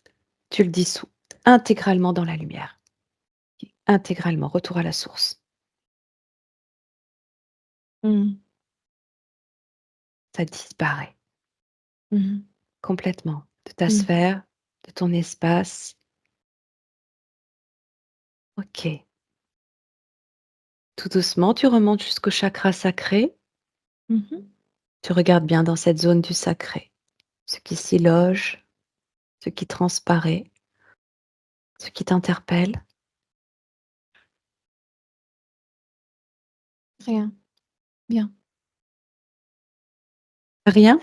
Tu le dissous intégralement dans la lumière. Intégralement, retour à la source. Mmh. Ça disparaît Mmh mh. complètement de ta Mmh. sphère, de ton espace. OK. Tout doucement, tu remontes jusqu'au chakra sacré. Mmh mh. Tu regardes bien dans cette zone du sacré, ce qui s'y loge, ce qui transparaît, ce qui t'interpelle. Rien, bien. Rien?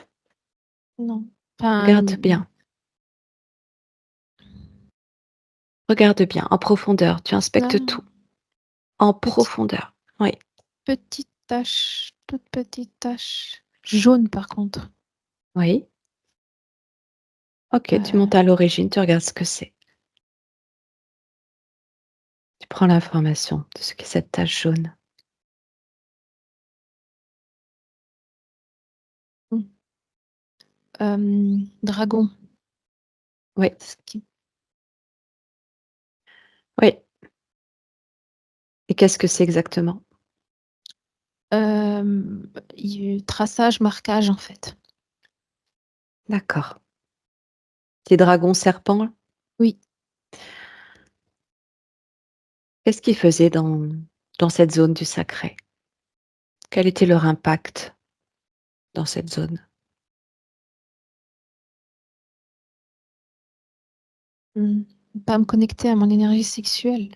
Non. Enfin, Regarde bien, regarde bien, en profondeur, tu inspectes ah, tout, en petite profondeur. Oui, petite tache, toute petite tache, jaune par contre. oui. OK, tu montes Heu, à l'origine, tu regardes ce que c'est. Tu prends l'information de ce qu'est cette tache jaune. mmh, dragon, Oui, ce qui oui. Et qu'est-ce que c'est exactement? traçage, marquage en fait. D'accord. Tes dragons serpents, Oui, qu'est-ce qu'ils faisaient dans cette zone du sacré? Quel était leur impact dans cette zone? mmh, pas me connecter à mon énergie sexuelle,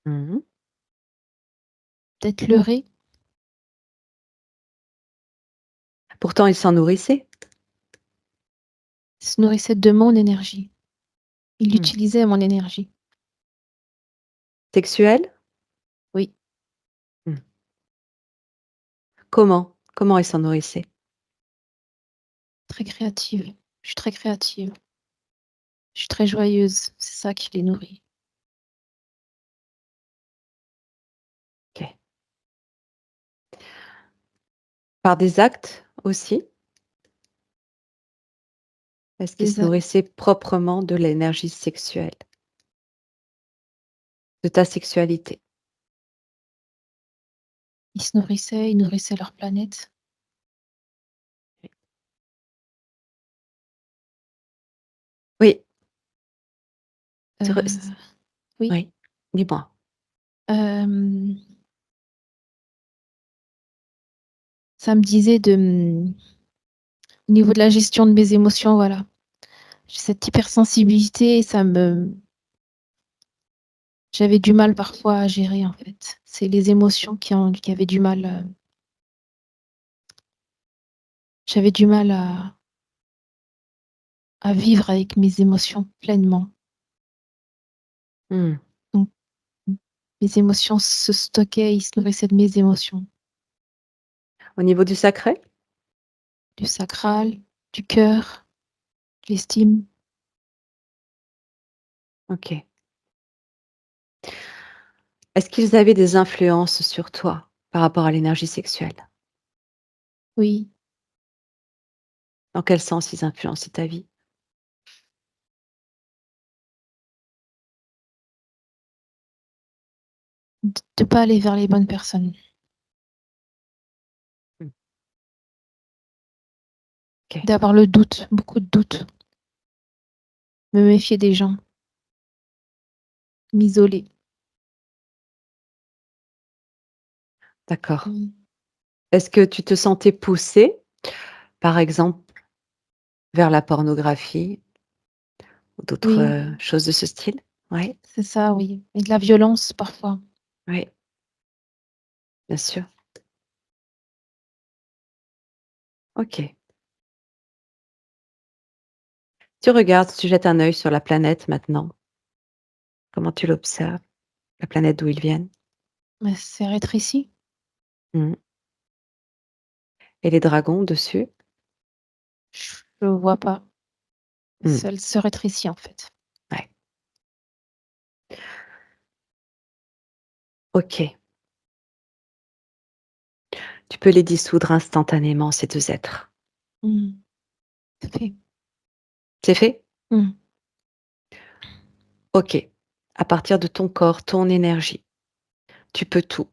Mmh. d'être leurrée, Pourtant, ils s'en nourrissaient? se nourrissait de mon énergie. Il Mmh. utilisait mon énergie. Sexuelle? Oui, Mmh. Comment? Comment ils s'en nourrissaient? très créative. Je suis très créative. Je suis très joyeuse, c'est ça qui les nourrit. OK. Par des actes aussi? Est-ce qu'ils se Des a nourrissaient proprement de l'énergie sexuelle, de ta sexualité? ils nourrissaient leur planète. Oui, tu re Heu, oui, oui, dis-moi. hem, ça me disait de, au niveau de la gestion de mes émotions, voilà. J'ai cette hypersensibilité et ça me j'avais du mal parfois à gérer, en fait. C'est les émotions qui avaient du mal, j'avais du mal à vivre avec mes émotions pleinement. Mmh. Donc mes émotions se stockaient, ils se nourrissaient de mes émotions, Au niveau du sacré? du sacral, du cœur, de l'estime. OK. Est-ce qu'ils avaient des influences sur toi par rapport à l'énergie sexuelle? Oui, Dans quel sens ils influençaient ta vie? de pas aller vers les bonnes personnes, Mmh. OK, d'avoir le doute, beaucoup de doutes, me méfier des gens, m'isoler. d'accord. Mmh. Est-ce que tu te sentais poussée, par exemple, vers la pornographie ou d'autres, Oui, choses de ce style? Oui, c'est ça, oui, et de la violence parfois. oui, bien sûr. OK. Tu regardes, tu jettes un œil sur la planète maintenant. Comment tu l'observes? La planète d'où ils viennent? Mais c'est rétréci. Mmh. Et les dragons dessus? Je vois pas. Mmh. Elle se rétrécit en fait. Ouais. OK. Tu peux les dissoudre instantanément, ces 2 êtres. Mmh. Tout à fait. C'est fait? Mmh. OK. À partir de ton corps, ton énergie, tu peux tout.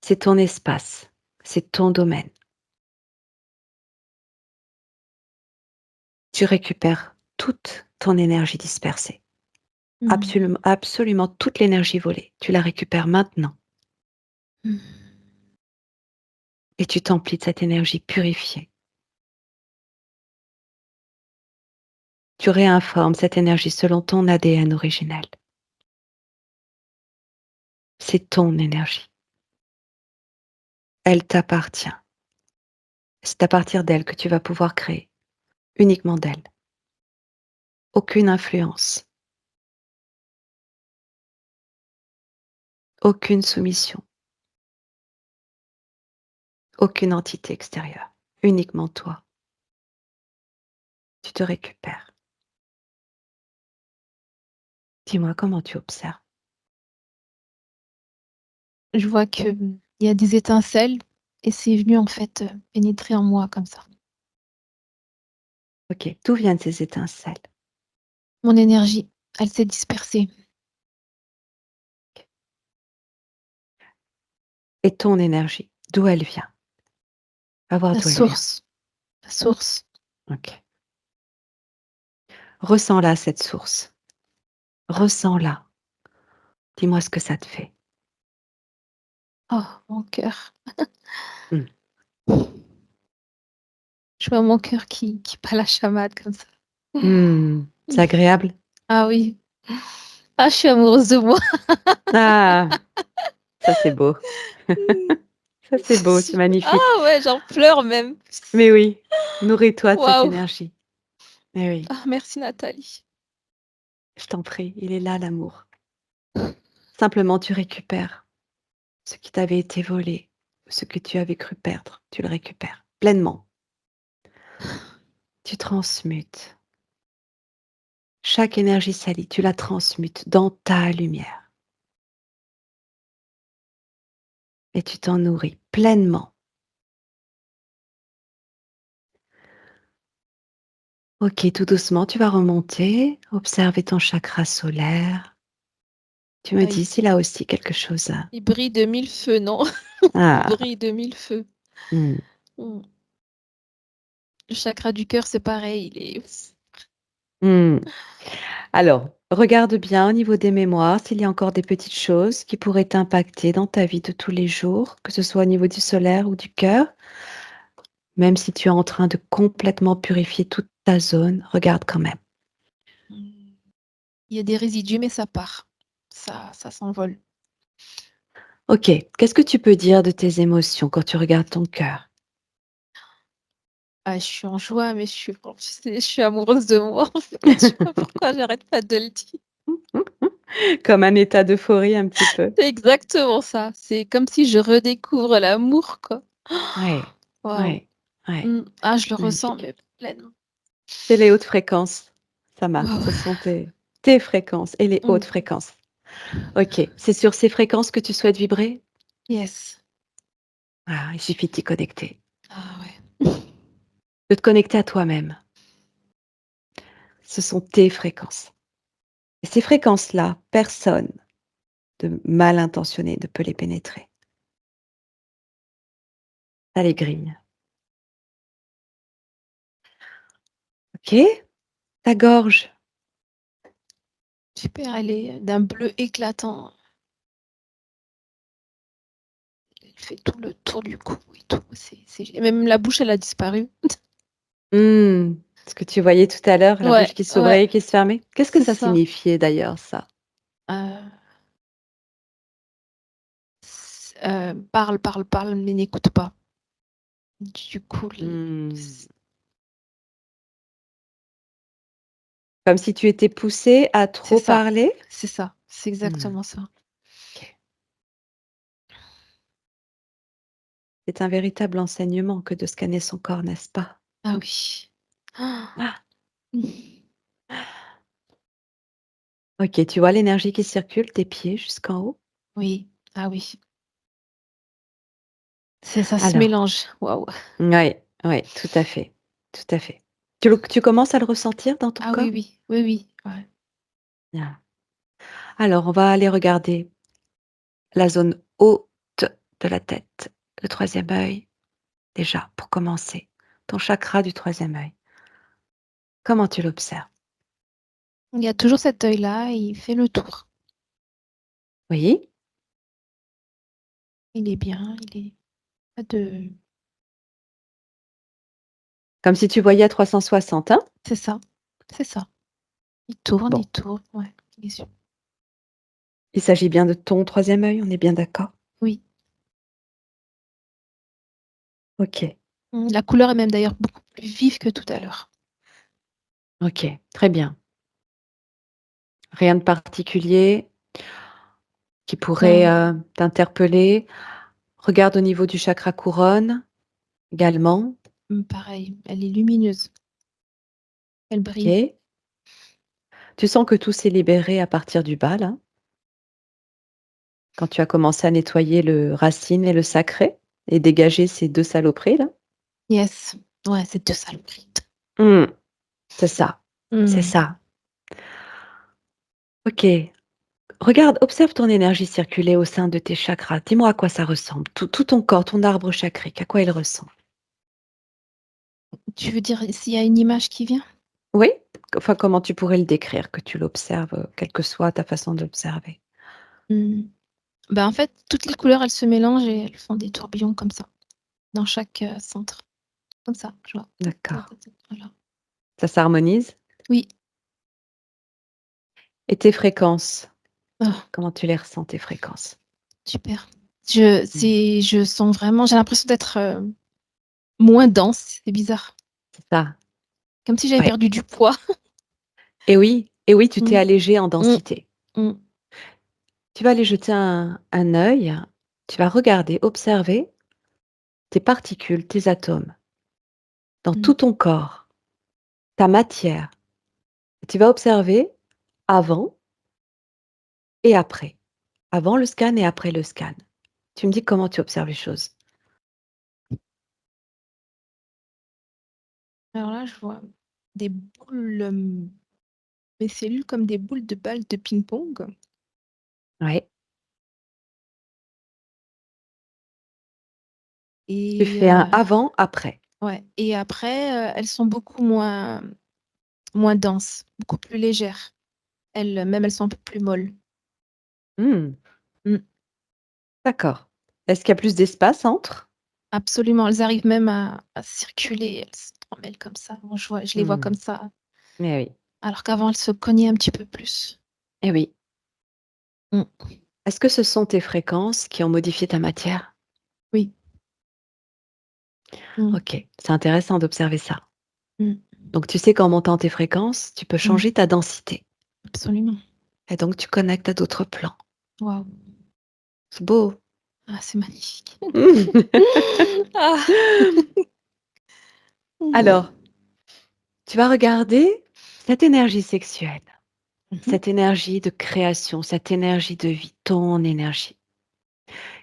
C'est ton espace, c'est ton domaine. Tu récupères toute ton énergie dispersée. Mmh. Absolument toute l'énergie volée. Tu la récupères maintenant Mmh. et tu t'emplis de cette énergie purifiée. Tu réinformes cette énergie selon ton ADN originel. C'est ton énergie. Elle t'appartient. C'est à partir d'elle que tu vas pouvoir créer, uniquement d'elle. Aucune influence, aucune soumission, aucune entité extérieure, uniquement toi. Tu te récupères. Dis-moi comment tu observes. Je vois que, il y a des étincelles et c'est venu en fait, pénétrer en moi comme ça. Ok, d'où viennent ces étincelles? Mon énergie, elle s'est dispersée. Et ton énergie, d'où elle vient? Va voir La d'où elle vient. source, la source. Ok. Ressens-la, cette source. Ressens-la. Dis-moi ce que ça te fait. Oh, mon cœur. Hmm. Je vois mon cœur qui bat la chamade comme ça. Hmm. C'est agréable? Ah oui. Ah, je suis amoureuse de moi. Ah, ça c'est beau. Ça c'est beau, c'est Super. magnifique. Ah ouais, j'en pleure même. Mais oui, nourris-toi de cette Waouh! énergie. Mais oui, Ah merci Nathalie. je t'en prie, il est là l'amour. Simplement, tu récupères ce qui t'avait été volé, ce que tu avais cru perdre, tu le récupères pleinement. Tu transmutes. Chaque énergie salie, tu la transmutes dans ta lumière et tu t'en nourris pleinement. Ok, tout doucement, tu vas remonter, observer ton chakra solaire. Tu me Ah dis s'il a aussi quelque chose à... il brille de mille feux, non? Il Ah, brille de mille feux. hmm, Mmh. Le chakra du cœur, c'est pareil, il est hmm. Alors, regarde bien au niveau des mémoires s'il y a encore des petites choses qui pourraient t'impacter dans ta vie de tous les jours, que ce soit au niveau du solaire ou du cœur. Même si tu es en train de complètement purifier toute ta zone, regarde quand même. mmh, il y a des résidus, mais ça part. Ça s'envole. Ok, qu'est-ce que tu peux dire de tes émotions quand tu regardes ton cœur? Ah, je suis en joie, mais je suis amoureuse de moi, en fait. Je sais pas pourquoi j'arrête pas de le dire. Comme un état d'euphorie un petit peu. C'est exactement ça. C'est comme si je redécouvre l'amour, quoi. Ouais, Waouh! ouais, ouais, Mmh. Ah, je le ressens, magnifique. mais pleinement. C'est les hautes fréquences, Sama. Waouh! Ce sont tes fréquences et les hautes Mmh. fréquences. Ok, c'est sur ces fréquences que tu souhaites vibrer? Yes. Ah, il suffit de t'y connecter. Ah ouais. De te connecter à toi-même. Ce sont tes fréquences. Et ces fréquences-là, personne de mal intentionné ne peut les pénétrer. Ça les grille. Ok? Ta gorge. Super, elle est d'un bleu éclatant. Elle fait tout le tour du cou et tout. C'est même la bouche, elle a disparu. Ce que tu voyais tout à l'heure, la Ouais, bouche qui ouais, s'ouvrait et qui se fermait. Qu'est-ce que c'est ça ça. signifiait d'ailleurs ça? Heu, parle, parle, parle, mais n'écoute pas. Du coup, les Mmh. Comme si tu étais poussée à c'est trop ça, parler? c'est ça, c'est Mmh, exactement ça. OK. C'est un véritable enseignement que de scanner son corps, n'est-ce pas? Ah oui. Ah! Mmh. OK, tu vois l'énergie qui circule tes pieds jusqu'en haut? Oui, ah oui. C'est ça se Alors mélange. Waouh. ouais, ouais, tout à fait, tout à fait. Tu commences à le ressentir dans ton Ah oui, corps? oui, oui, oui, ouais. Bien. Alors on va aller regarder la zone haute de la tête, le troisième œil. Déjà, pour commencer, ton chakra du troisième œil, comment tu l'observes? Il y a toujours cet œil-là, il fait le tour. Oui, Il est bien, il est pas de comme si tu voyais à 360, hein? c'est ça, c'est ça. Bon, Il tourne, ouais, il est su il s'agit bien de ton troisième œil, on est bien d'accord? oui. OK, La couleur est même d'ailleurs beaucoup plus vive que tout à l'heure. OK, très bien. Rien de particulier qui pourrait, Non, t'interpeller? Regarde au niveau du chakra couronne également. pareil, elle est lumineuse, elle brille. OK. Tu sens que tout s'est libéré à partir du bas là? Quand tu as commencé à nettoyer le racine et le sacré et dégager ces 2 saloperies là? Yes, ouais, c'est 2 saloperies. Mmh, c'est ça, c'est Mmh. ça. OK. Regarde, observe ton énergie circuler au sein de tes chakras. Dis-moi à quoi ça ressemble. Tout ton corps, ton arbre chakrique, à quoi il ressemble? Tu veux dire s'il y a une image qui vient? Oui? Enfin, comment tu pourrais le décrire, que tu l'observes, quelle que soit ta façon de l'observer? Mmh. Bah, en fait, toutes les couleurs, elles se mélangent et elles font des tourbillons comme ça, dans chaque, centre. Comme ça, je vois. Ta ta D'accord. ta ta, voilà. Ça s'harmonise? Oui. Et tes fréquences, Ah, comment tu les ressens, tes fréquences? super. Mmh. Je sens vraiment j'ai l'impression d'être, moins dense, c'est bizarre. C'est ça, Comme si j'avais ouais. perdu du poids. Et oui, tu t'es Mmh. allégé en Mmh. densité. Mmh. Tu vas aller jeter un œil, tu vas regarder, observer tes particules, tes atomes dans Mmh. tout ton corps, ta matière. Tu vas observer avant et après. Avant le scan et après le scan. Tu me dis comment tu observes les choses? Alors là, je vois des boules, mes cellules comme des boules de balles de ping-pong Ouais. Tu et fais un avant, après. ouais et après, elles sont beaucoup moins denses, beaucoup plus légères. Elles sont un peu plus molles. Mmh, Mmh. d'accord. Est-ce qu'il y a plus d'espace entre? Absolument, elles arrivent même à circuler, elles s'entremêlent comme ça. Moi, je les vois Mmh. comme ça, Eh oui, alors qu'avant elles se cognaient un petit peu plus. eh oui. Mmh. Est-ce que ce sont tes fréquences qui ont modifié ta matière? Oui. Mmh. OK, c'est intéressant d'observer ça. Mmh. Donc tu sais qu'en montant tes fréquences, tu peux Mmh. changer ta densité Absolument. et donc tu connectes à d'autres plans. Waouh! C'est beau. Ah, c'est magnifique. Ah! Alors, tu vas regarder cette énergie sexuelle, Mmh mh. cette énergie de création, cette énergie de vie, ton énergie.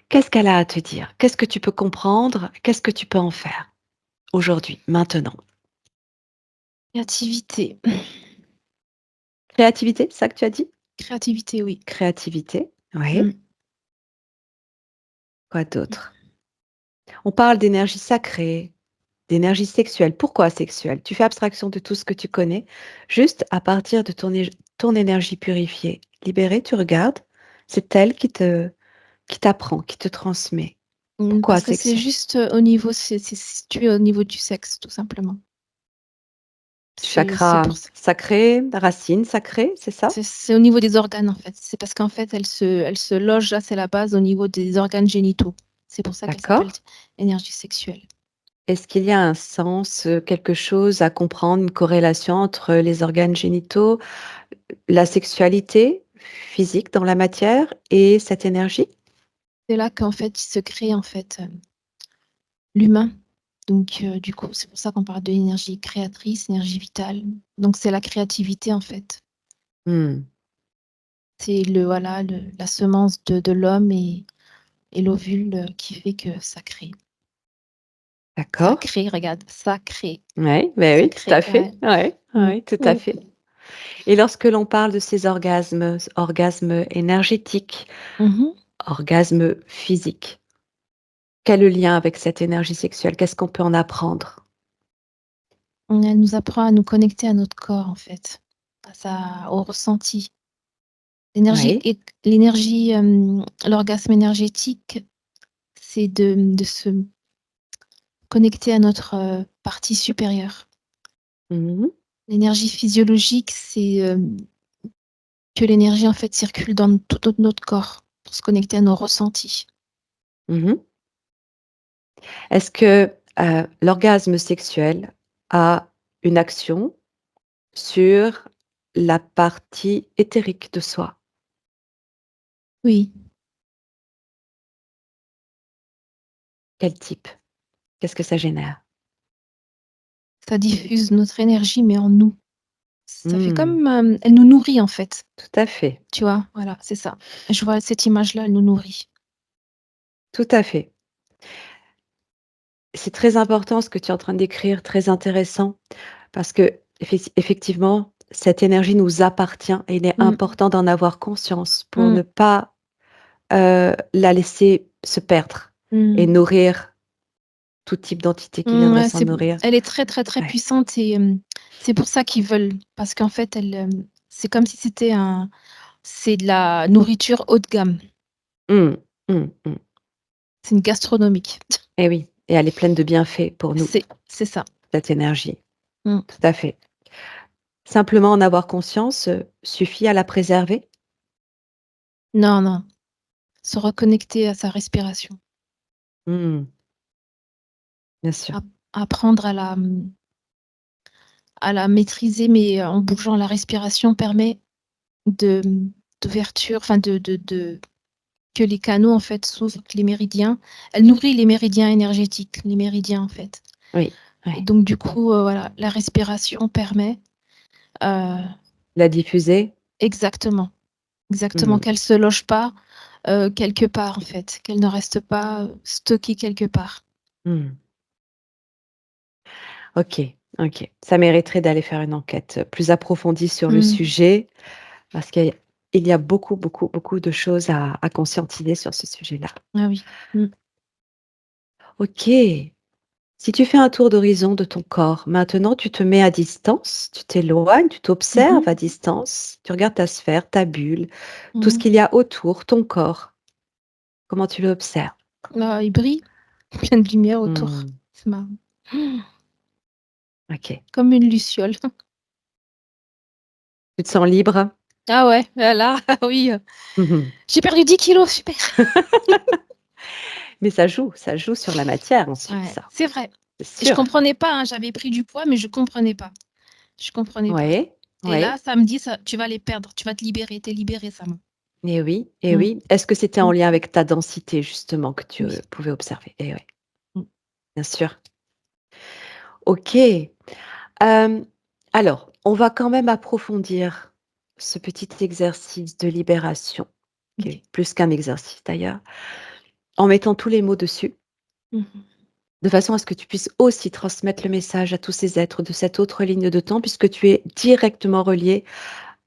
Qu'est-ce qu'elle a à te dire? Qu'est-ce que tu peux comprendre? Qu'est-ce que tu peux en faire aujourd'hui, maintenant? Créativité. Créativité, c'est ça que tu as dit? Créativité, oui. Créativité, oui. Mmh. Quoi d'autre? On parle d'énergie sacrée, d'énergie sexuelle. Pourquoi sexuelle? Tu fais abstraction de tout ce que tu connais, juste à partir de ton énergie purifiée, libérée, tu regardes, c'est elle qui t'apprend, qui te transmet. Pourquoi Parce que c'est sexuelle? juste, au niveau c'est situé au niveau du sexe, tout simplement. C'est Chakra pour ça. sacré, racine sacrée, c'est ça? C'est au niveau des organes, en fait. C'est parce qu'en fait, elle se loge là, c'est la base au niveau des organes génitaux. C'est pour ça qu'elle s'appelle D'accord. énergie sexuelle. Est-ce qu'il y a un sens, quelque chose à comprendre, une corrélation entre les organes génitaux, la sexualité physique dans la matière et cette énergie? C'est là qu'en fait, il se crée, en fait, l'humain. Donc du coup, c'est pour ça qu'on parle de l'énergie créatrice, énergie vitale. Donc c'est la créativité, en fait. Mmh, C'est le voilà, la semence de l'homme et l'ovule, qui fait que ça crée. Ça d'accord. crée, regarde, ça crée. Ouais, beh, Ça oui, tout crée, à ouais. fait. Ouais, Mmh. ouais, tout à Mmh. fait. Et lorsque l'on parle de ces orgasmes énergétiques, Mmh mh. orgasmes physiques, quel est le lien avec cette énergie sexuelle? Qu'est-ce qu'on peut en apprendre? Elle nous apprend à nous connecter à notre corps, en fait, au ressenti. L'énergie Oui. et l'énergie, l'orgasme énergétique, c'est de se connecter à notre, partie supérieure. Mmh. L'énergie physiologique, c'est, que l'énergie, en fait, circule dans tout notre corps pour se connecter à nos ressentis. Mmh. Est-ce que, l'orgasme sexuel a une action sur la partie éthérique de soi? Oui, Quel type? Qu'est-ce que ça génère? ça diffuse notre énergie, mais en nous. Ça fait Mmh, comme, elle nous nourrit, en fait, tout à fait, tu vois? Voilà, c'est ça. Je vois cette image-là, elle nous nourrit. tout à fait. C'est très important ce que tu es en train de décrire, très intéressant parce que effectivement, cette énergie nous appartient et il est Mmh, important d'en avoir conscience pour mmh, ne pas, la laisser se perdre et mmh. nourrir tout type d'entité qui viendrait Ouais, s'en nourrir. elle est très, très, très Ouais. puissante et c'est pour ça qu'ils veulent parce qu'en fait, c'est comme si c'est de la nourriture haut de gamme. Mmh. Mmh mh. C'est une gastronomique. Et oui, et elle est pleine de bienfaits pour nous, C'est ça. cette énergie. Mmh. Tout à fait. Simplement en avoir conscience, suffit à la préserver? Non, non, se reconnecter à sa respiration, Mmh. Bien sûr. ap apprendre à la maîtriser, mais en bougeant la respiration permet de, d'ouverture, enfin de que les canaux, en fait, s'ouvrent, que les méridiens elle nourrit les méridiens énergétiques, les méridiens, en fait Oui, et ouais. donc du coup, voilà, la respiration permet, heu La diffuser? exactement, exactement, Mmh. qu'elle se loge pas, quelque part, en fait, qu'elle ne reste pas, stockée quelque part. Mmh. OK, OK. Ça mériterait d'aller faire une enquête, plus approfondie sur le Mmh. sujet parce qu'il y a beaucoup, beaucoup, beaucoup de choses à conscientiser sur ce sujet-là. Ah oui. Mmh. OK. Si tu fais un tour d'horizon de ton corps, maintenant tu te mets à distance, tu t'éloignes, tu Mmh mh. t'observes à distance, tu regardes ta sphère, ta bulle, tout ce Mmh. qu'il y a autour, ton corps. Comment tu l'observes? Bah, il brille, plein de lumière autour. Mmh. C'est marrant. OK. Comme une luciole. Tu te sens libre? Ah ouais, là, oui, Mmh. j'ai perdu 10 kilogrammes, super. Mais ça joue sur la matière ensuite Ouais, ça, c'est vrai. c'est Et je sûr. comprenais pas, hein, j'avais pris du poids, mais je comprenais pas. Je comprenais pas. Ouais, Et là, ouais. ça me dit: «Ça, tu vas les perdre, tu vas te libérer, tu es libérée, Sam». Et oui, et Mmh. oui. Est-ce que c'était en Mmh. lien avec ta densité justement que tu, Oui. pouvais observer? Et oui, Mmh. bien sûr. OK. Hem, alors, on va quand même approfondir ce petit exercice de libération, qui est OK. plus qu'un exercice d'ailleurs, en mettant tous les mots dessus, Mmh mh. de façon à ce que tu puisses aussi transmettre le message à tous ces êtres de cette autre ligne de temps, puisque tu es directement relié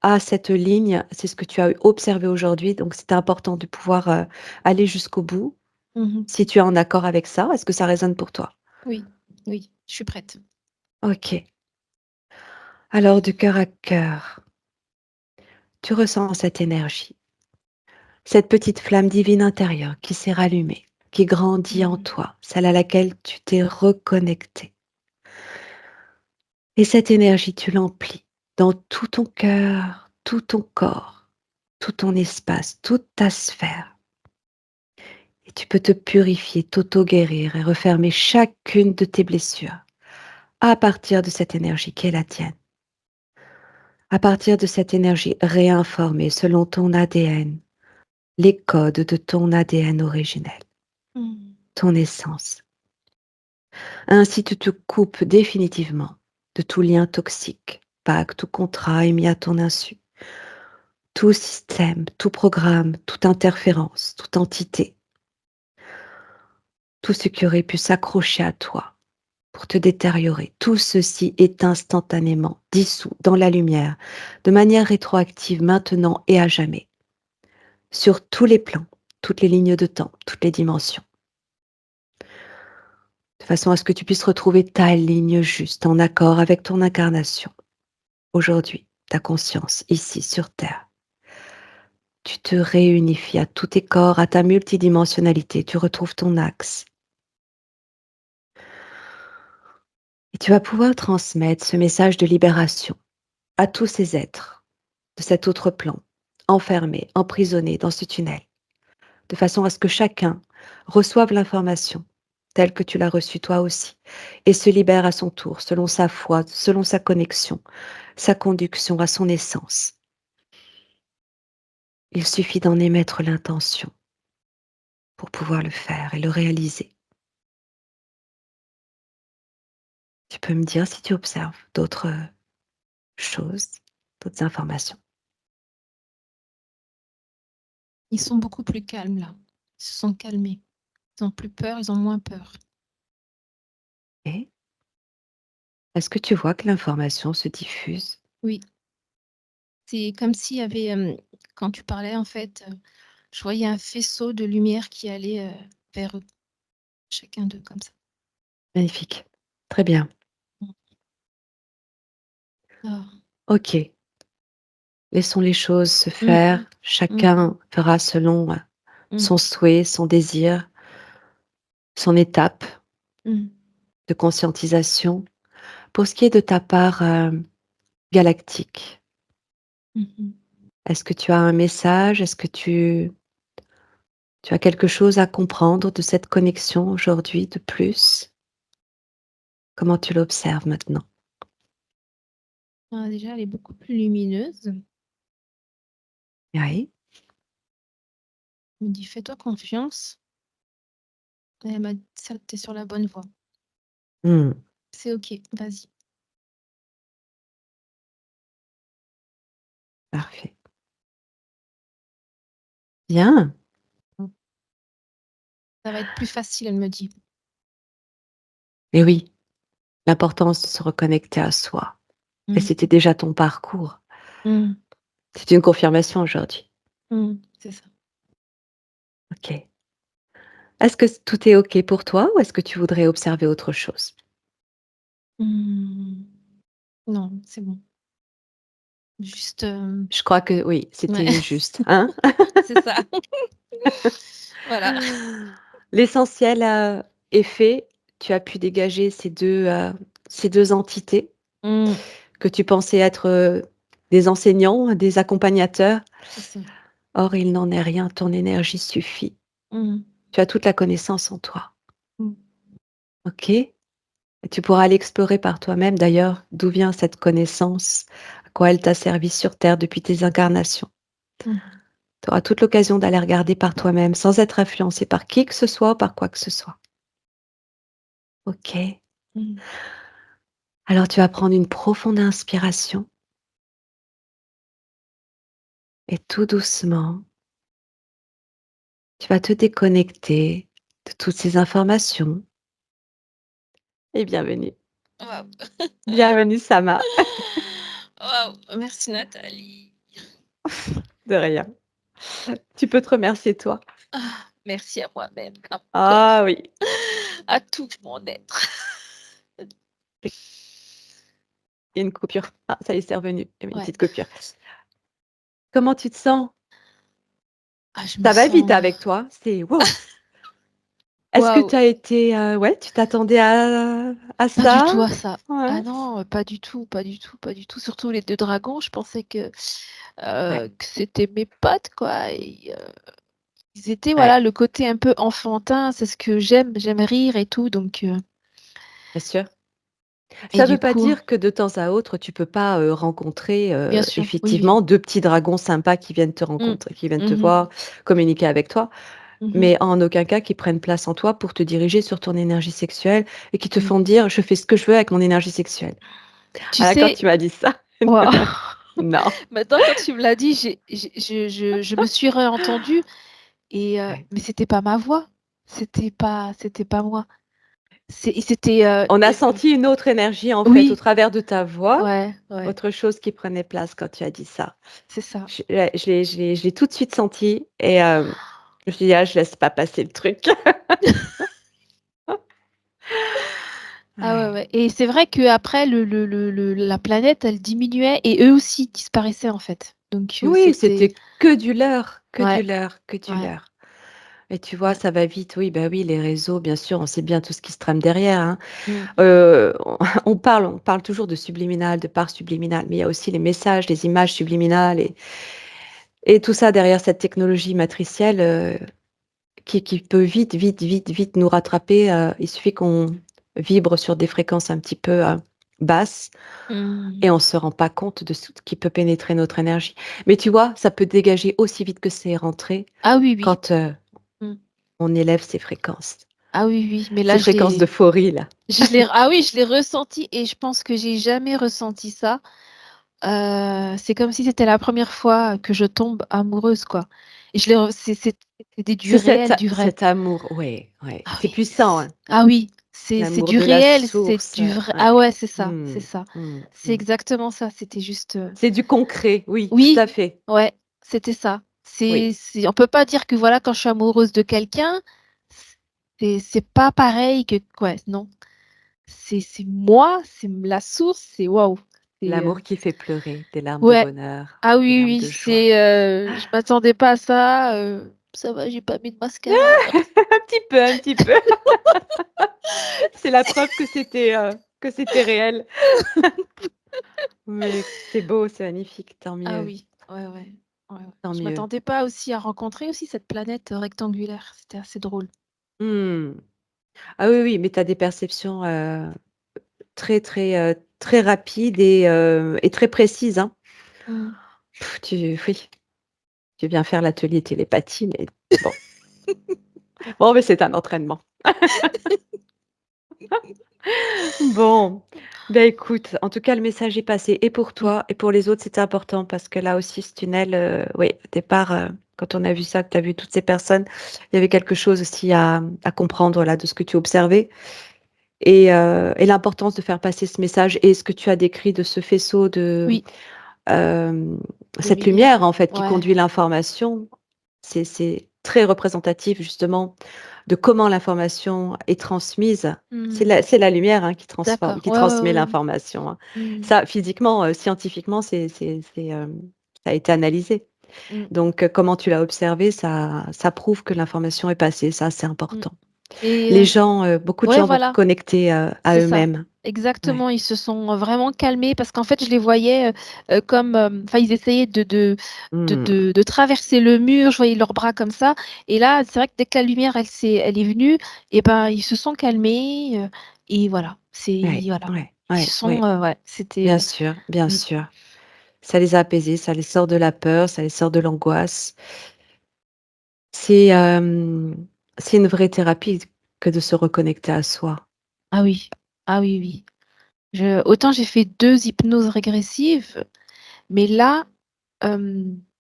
à cette ligne. C'est ce que tu as observé aujourd'hui, donc c'était important de pouvoir, aller jusqu'au bout. Mmh mh. Si tu es en accord avec ça, est-ce que ça résonne pour toi? Oui, oui, je suis prête. OK. Alors de cœur à cœur, tu ressens cette énergie. Cette petite flamme divine intérieure qui s'est rallumée, qui grandit en Mmh. toi, celle à laquelle tu t'es reconnecté. Et cette énergie, tu l'emplis dans tout ton cœur, tout ton corps, tout ton espace, toute ta sphère. Et tu peux te purifier, t'auto-guérir et refermer chacune de tes blessures à partir de cette énergie qui est la tienne. À partir de cette énergie réinformée selon ton ADN, les codes de ton ADN originel, Mmh. ton essence. Ainsi, tu te coupes définitivement de tout lien toxique, pacte ou contrat émis à ton insu, tout système, tout programme, toute interférence, toute entité, tout ce qui aurait pu s'accrocher à toi pour te détériorer. Tout ceci est instantanément dissous dans la lumière, de manière rétroactive maintenant et à jamais, sur tous les plans, toutes les lignes de temps, toutes les dimensions, de façon à ce que tu puisses retrouver ta ligne juste en accord avec ton incarnation aujourd'hui. ta conscience, ici, sur Terre. Tu te réunifies à tous tes corps, à ta multidimensionnalité, tu retrouves ton axe. Et tu vas pouvoir transmettre ce message de libération à tous ces êtres de cet autre plan, enfermés, emprisonnés dans ce tunnel, de façon à ce que chacun reçoive l'information telle que tu l'as reçue toi aussi, et se libère à son tour, selon sa foi, selon sa connexion, sa conduction à son essence. Il suffit d'en émettre l'intention pour pouvoir le faire et le réaliser. Tu peux me dire si tu observes d'autres choses, d'autres informations. Ils sont beaucoup plus calmes là. Ils se sont calmés. Ils ont plus peur, ils ont moins peur. Et est-ce que tu vois que l'information se diffuse? Oui, c'est comme s'il y avait, quand tu parlais en fait, je voyais un faisceau de lumière qui allait, vers eux, chacun d'eux comme ça. Magnifique. Très bien. Mmh. Ah. OK. Laissons les choses se Mmh. faire. Mmh. Chacun fera selon, Mmh. son souhait, son désir, son étape Mmh. de conscientisation. Pour ce qui est de ta part, galactique, Mmh mh. est-ce que tu as un message? Est-ce que tu as quelque chose à comprendre de cette connexion aujourd'hui de plus? Comment tu l'observes maintenant? Ah déjà, elle est beaucoup plus lumineuse. Oui. Elle me dit: «Fais-toi confiance». Et elle m'a dit: «Ça, tu es sur la bonne voie. Mmh. C'est OK, vas-y». Parfait. Bien. Mmh. Ça va être plus facile, elle me dit. Mais oui, l'importance de se reconnecter à soi et Mmh. c'était déjà ton parcours. Mmh. C'est une confirmation aujourd'hui. Mmh. C'est ça. OK. Est-ce que tout est OK pour toi ou est-ce que tu voudrais observer autre chose? Mmh. Non, c'est bon. Juste, Je crois que oui, ouais, c'était juste, hein? c'est ça. Voilà. L'essentiel, est fait. Tu as pu dégager ces 2 entités Mmh. que tu pensais être, des enseignants, des accompagnateurs. C'est ça. Or, il n'en est rien, ton énergie suffit. Mmh. Tu as toute la connaissance en toi, Mmh. OK? Et tu pourras aller explorer par toi-même d'ailleurs d'où vient cette connaissance, à quoi elle t'a servi sur terre depuis tes incarnations. Mmh. Tu auras toute l'occasion d'aller regarder par toi-même sans être influencé par qui que ce soit ou par quoi que ce soit. OK. Mmh. Alors tu vas prendre une profonde inspiration et tout doucement, tu vas te déconnecter de toutes ces informations et bienvenue. Waouh! Bienvenue Sama. Waouh! Merci Nathalie. De rien. Tu peux te remercier toi. Ah, merci à moi-même, à mon Ah corps, oui. à tout mon être. Il y a une coupure. Ah ça y est, c'est revenu. Il y avait une Ouais. petite coupure. Comment tu te sens? Ah, je me Ça va vite sens avec toi? C'est wow! Est-ce que waouh! tu as été, ouais, tu t'attendais à Pas du ça? tout à ça. Ouais. Ah non, pas du tout, pas du tout, pas du tout. Surtout les 2 dragons, je pensais Ouais, que c'était mes potes quoi et ils étaient ouais, voilà, le côté un peu enfantin, c'est ce que j'aime, j'aime rire et tout donc bien sûr. et Ça ne du veut pas coup dire que de temps à autre, tu peux pas, rencontrer, bien sûr, oui, oui. effectivement 2 petits dragons sympas qui viennent te Mmh. rencontrer, qui viennent te Mmh mh. voir, communiquer avec toi, Mmh mh. mais en aucun cas qui prennent place en toi pour te diriger sur ton énergie sexuelle et qui te Oui. font dire: «Je fais ce que je veux avec mon énergie sexuelle». Tu Ah là, quand sais tu m'as dit ça, waouh! non. Maintenant quand tu me l'as dit, je me suis réentendue et Ouais. mais c'était pas ma voix. C'était pas moi. C'était, On a senti une autre énergie, en fait, au oui, travers de ta voix, ouais, ouais, autre chose qui prenait place quand tu as dit ça. c'est ça. Je l'ai tout de suite senti et je me suis dit: «Ah, je laisse pas passer le truc». Ah ouais, Ouais. ouais et c'est vrai qu'après la planète, elle diminuait et eux aussi disparaissaient, en fait. Donc Oui, c'était c'était que du leurre, que du ouais, leurre, que du ouais, leurre. Et tu vois, ouais. ça va vite, oui, bah, oui, les réseaux, bien sûr, on sait bien tout ce qui se trame derrière, hein. Mmh. On on parle toujours de subliminal, de part subliminale, mais il y a aussi les messages, les images subliminales et tout ça derrière cette technologie matricielle, qui peut vite, vite, vite, vite nous rattraper, il suffit qu'on vibre sur des fréquences un petit peu, basses Mmh. et on se rend pas compte de ce qui peut pénétrer notre énergie. Mais tu vois, ça peut dégager aussi vite que c'est rentré Ah oui, oui. quand, Mmh. on élève ses fréquences. Ah oui, oui, mais là Ces fréquences d'euphorie là. je l'ai ah oui, je l'ai ressenti et je pense que j'ai jamais ressenti ça. C'est comme si c'était la première fois que je tombe amoureuse, quoi et je l'ai re c'était du C'est cet réel, du vrai. cet amour, ouais, ouais, Ah c'est oui, puissant, hein. ah oui, c'est L'amour du de la réel, c'est source, du vrai ouais. ah ouais, c'est ça, c'est Mmh, ça. mmh, C'est mmh. exactement ça, c'était juste, C'est du concret, oui, tout oui, à fait, ouais, c'était ça. oui. C'est on peut pas dire que voilà, quand je suis amoureuse de quelqu'un, c'est pas pareil que ouais, non. C'est moi, c'est la source, c'est waouh, c'est, L'amour qui fait pleurer, des larmes de ouais. bonheur, Ah des oui, larmes oui, de joie. je m'attendais pas à ça, ça va, j'ai pas mis de mascara. Un petit peu, un petit peu. C'est la preuve que c'était réel. Mais c'est beau, c'est magnifique, tant Ah mieux, oui, ouais, ouais, ouais, ouais. tant Je mieux. m'attendais pas aussi à rencontrer aussi cette planète, rectangulaire, c'était assez drôle. Mmh. Ah oui, oui, mais tu as des perceptions, très, très, très rapides et très précises, hein. Mmh. Oui, tu viens faire l'atelier télépathie, mais bon. Bon, mais c'est un entraînement. Bon, bah, écoute, en tout cas, le message est passé et pour Mmh. toi et pour les autres, c'était important parce que là aussi, ce tunnel, oui, au départ, quand on a vu ça, que tu as vu toutes ces personnes, il y avait quelque chose aussi à comprendre là de ce que tu observais et l'importance de faire passer ce message et ce que tu as décrit de ce faisceau de, Oui, hem, de cette lumière lumière. en fait qui Ouais. conduit l'information. C'est très représentatif justement de comment l'information est transmise. Mmh. C'est la lumière, hein, qui transforme, D'accord. qui Ouais, ouais, transmet ouais, ouais. l'information, hein. Mmh. Ça physiquement, scientifiquement, ça a été analysé. Mmh. Donc, comment tu l'as observé, ça prouve que l'information est passée, ça c'est Mmh important. et Les gens, beaucoup de ouais, gens vont voilà. connecter, à C'est ça, eux-mêmes. Ouais. exactement. Ils se sont, vraiment calmés parce qu'en fait, je les voyais, comme, enfin, ils essayaient Mmh. de traverser le mur. Je voyais leurs bras comme ça et là, c'est vrai que dès que la lumière, elle est venue et ben, ils se sont calmés, et voilà. Ouais, Voilà. ouais, Ils ouais, se sont, ouais. ouais, c'était, Bien sûr, bien mmh. sûr. Ça les a apaisés, ça les sort de la peur, ça les sort de l'angoisse. C'est, c'est une vraie thérapie que de se reconnecter à soi. Ah oui, ah oui, oui. Je autant j'ai fait 2 hypnoses régressives, mais là,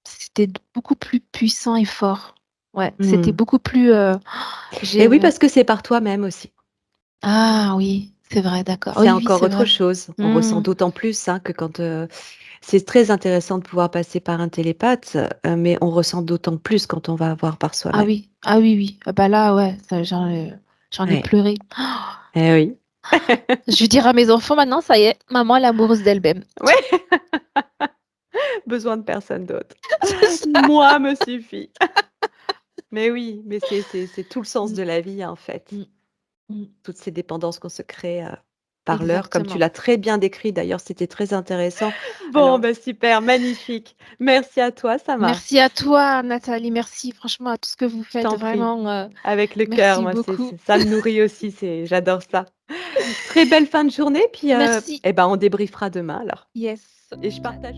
c'était beaucoup plus puissant et fort. Ouais, c'était Mmh. beaucoup plus, Et oui, j'ai parce que c'est par toi-même aussi. ah oui, c'est vrai, d'accord. C'est Oui, oui, encore c'est autre vrai. chose. On ressent Mmh. d'autant plus, hein, que quand, c'est très intéressant de pouvoir passer par un télépathe, mais on ressent d'autant plus quand on va voir par Ah soi-même. oui, ah oui, oui. Ah bah là, ouais, ça j'en ai Ouais. pleuré. Eh oui. Je vais dire à mes enfants maintenant: «Ça y est, maman elle est amoureuse d'elle-même». Ouais, besoin de personne d'autre. C'est ça. Moi me suffit. Mais oui, mais c'est tout le sens Mmh, de la vie, en fait. mmh, mmh. Toutes ces dépendances qu'on se crée, par l'heure, comme tu Exactement. l'as très bien décrit d'ailleurs, c'était très intéressant. Bon, Alors bah, super, magnifique. Merci à toi, ça merci marche. à toi Nathalie, merci franchement à tout ce que vous Je faites, t'en prie, vraiment, avec le cœur, merci moi, beaucoup. ça me nourrit aussi, j'adore ça. Très belle fin de journée, puis, Merci. et ben, on débriefera demain alors Yes. et je partage